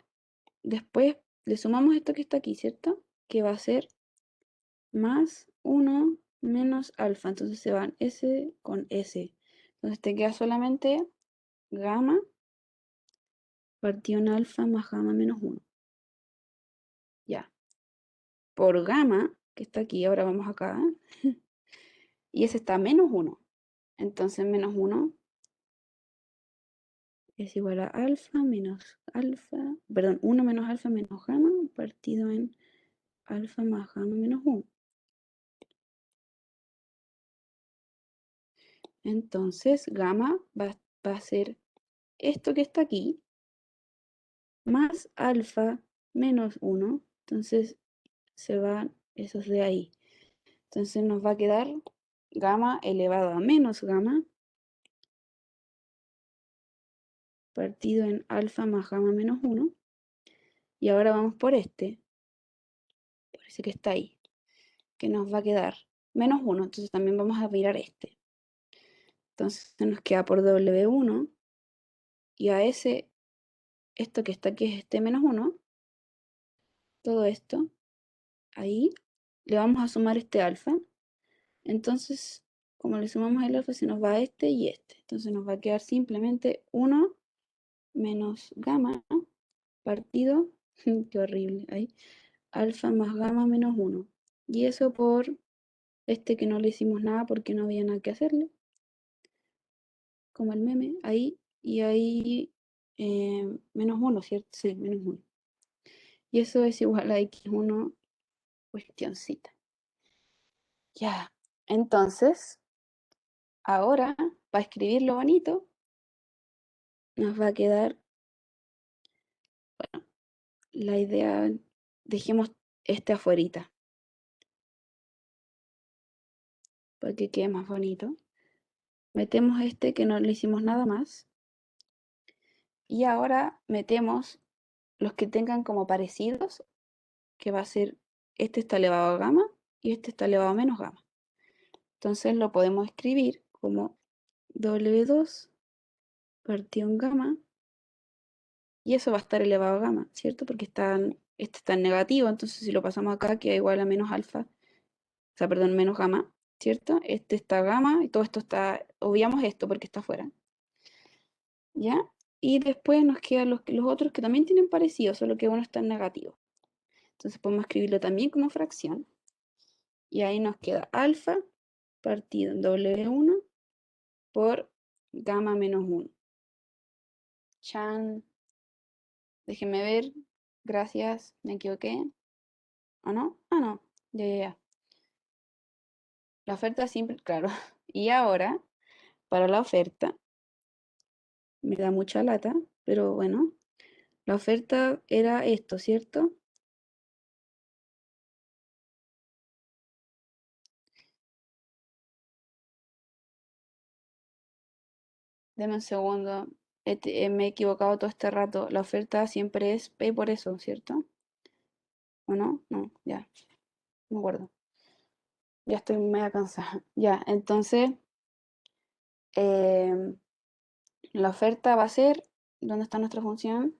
después le sumamos esto que está aquí, ¿cierto? Que va a ser más 1 menos alfa. Entonces se van S con S. Entonces te queda solamente gamma partido en alfa más gamma menos 1. Ya. Por gamma, que está aquí, ahora vamos acá, y ese está a menos 1. Entonces menos 1 es igual a alfa menos alfa, perdón, 1 menos alfa menos gamma partido en alfa más gamma menos 1. Entonces gamma va a ser esto que está aquí, más alfa menos 1. Entonces se van esos de ahí. Entonces nos va a quedar gamma elevado a menos gamma partido en alfa más gamma menos 1. Y ahora vamos por este que está ahí, que nos va a quedar menos 1. Entonces también vamos a mirar este. Entonces nos queda por W1 y a ese, esto que está aquí es este menos 1. Todo esto, ahí, le vamos a sumar este alfa. Entonces, como le sumamos el alfa, se nos va este y este. Entonces nos va a quedar simplemente 1 menos gamma partido, qué horrible, ahí, alfa más gamma menos 1. Y eso por este que no le hicimos nada porque no había nada que hacerle. Como el meme, ahí, y ahí menos 1, ¿cierto? Sí, menos 1. Y eso es igual a x1 cuestioncita. Ya, entonces, ahora, para escribirlo bonito, nos va a quedar, bueno, la idea, dejemos este afuerita, para que quede más bonito. Metemos este que no le hicimos nada más. Y ahora metemos los que tengan como parecidos, que va a ser, este está elevado a gamma y este está elevado a menos gamma. Entonces lo podemos escribir como W2 partido en gamma y eso va a estar elevado a gamma, ¿cierto? Porque este está en negativo, entonces si lo pasamos acá queda igual a menos alfa, o sea, perdón, menos gamma, ¿cierto? Este está gamma y todo esto está, obviamos esto porque está afuera, ¿ya? Y después nos quedan los otros que también tienen parecido, solo que uno está en negativo. Entonces podemos escribirlo también como fracción. Y ahí nos queda alfa partido en W1 por gamma menos 1. Chan. Déjenme ver. Gracias. Me equivoqué. ¿O no? Ah, no. Ya, ya, ya. La oferta siempre, claro. Y ahora, para la oferta, me da mucha lata, pero bueno. La oferta era esto, ¿cierto? Deme un segundo. Me he equivocado todo este rato. La oferta siempre es P por eso, ¿cierto? ¿O no? No, ya. No me acuerdo. Ya estoy media cansada. Ya, entonces, em, la oferta va a ser, ¿dónde está nuestra función?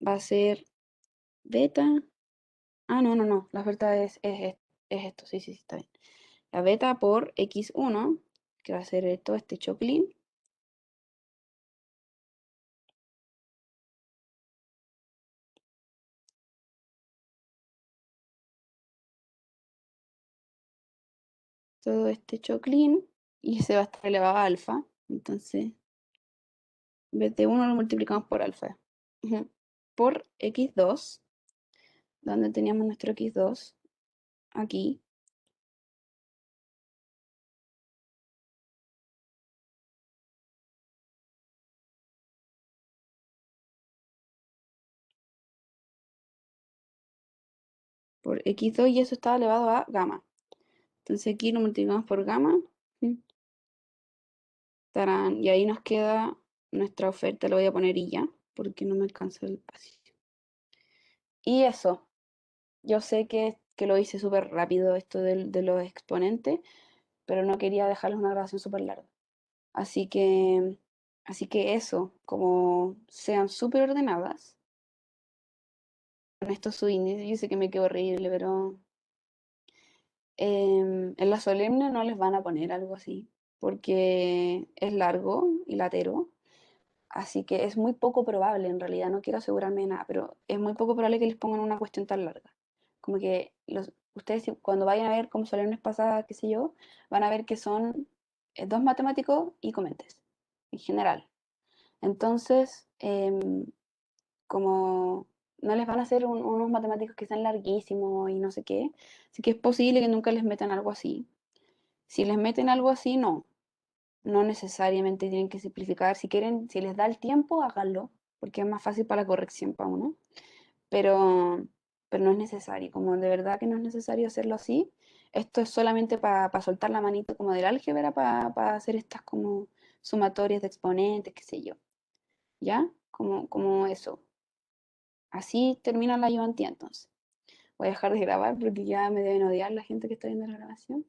Va a ser beta. Ah, no, no, no. La oferta es esto. Sí, sí, sí, está bien. La beta por x1, que va a ser esto, este choclin. todo este choclin y se va a estar elevado a alfa. Entonces, en vez de 1 lo multiplicamos por alfa. Ujú. Por x2, donde teníamos nuestro x2, aquí. Por x2 y eso está elevado a gamma. Entonces aquí lo multiplicamos por gamma. Tarán, y ahí nos queda nuestra oferta. Lo voy a poner y ya, porque no me alcanza el espacio. Y eso, yo sé que lo hice súper rápido esto de los exponentes, pero no quería dejarles una grabación súper larga. Así que, así que eso, como sean súper ordenadas con estos subíndices, yo sé que me quedó horrible, pero en la solemne no les van a poner algo así, porque es largo y latero. Así que es muy poco probable, en realidad, no quiero asegurarme de nada, pero es muy poco probable que les pongan una cuestión tan larga. Como que ustedes cuando vayan a ver como solemnes pasadas, qué sé yo, van a ver que son dos matemáticos y comentes, en general. Entonces, como no les van a hacer unos matemáticos que sean larguísimos y no sé qué, así que es posible que nunca les metan algo así. Si les meten algo así, no. No necesariamente tienen que simplificar. Si quieren, si les da el tiempo, háganlo, porque es más fácil para la corrección para uno. Pero, pero no es necesario, como de verdad que no es necesario hacerlo así. Esto es solamente para soltar la manito como del álgebra, para hacer estas como sumatorias de exponentes, qué sé yo. ¿Ya? Como eso. Así termina la ayudantía entonces. Voy a dejar de grabar porque ya me deben odiar la gente que está viendo la grabación.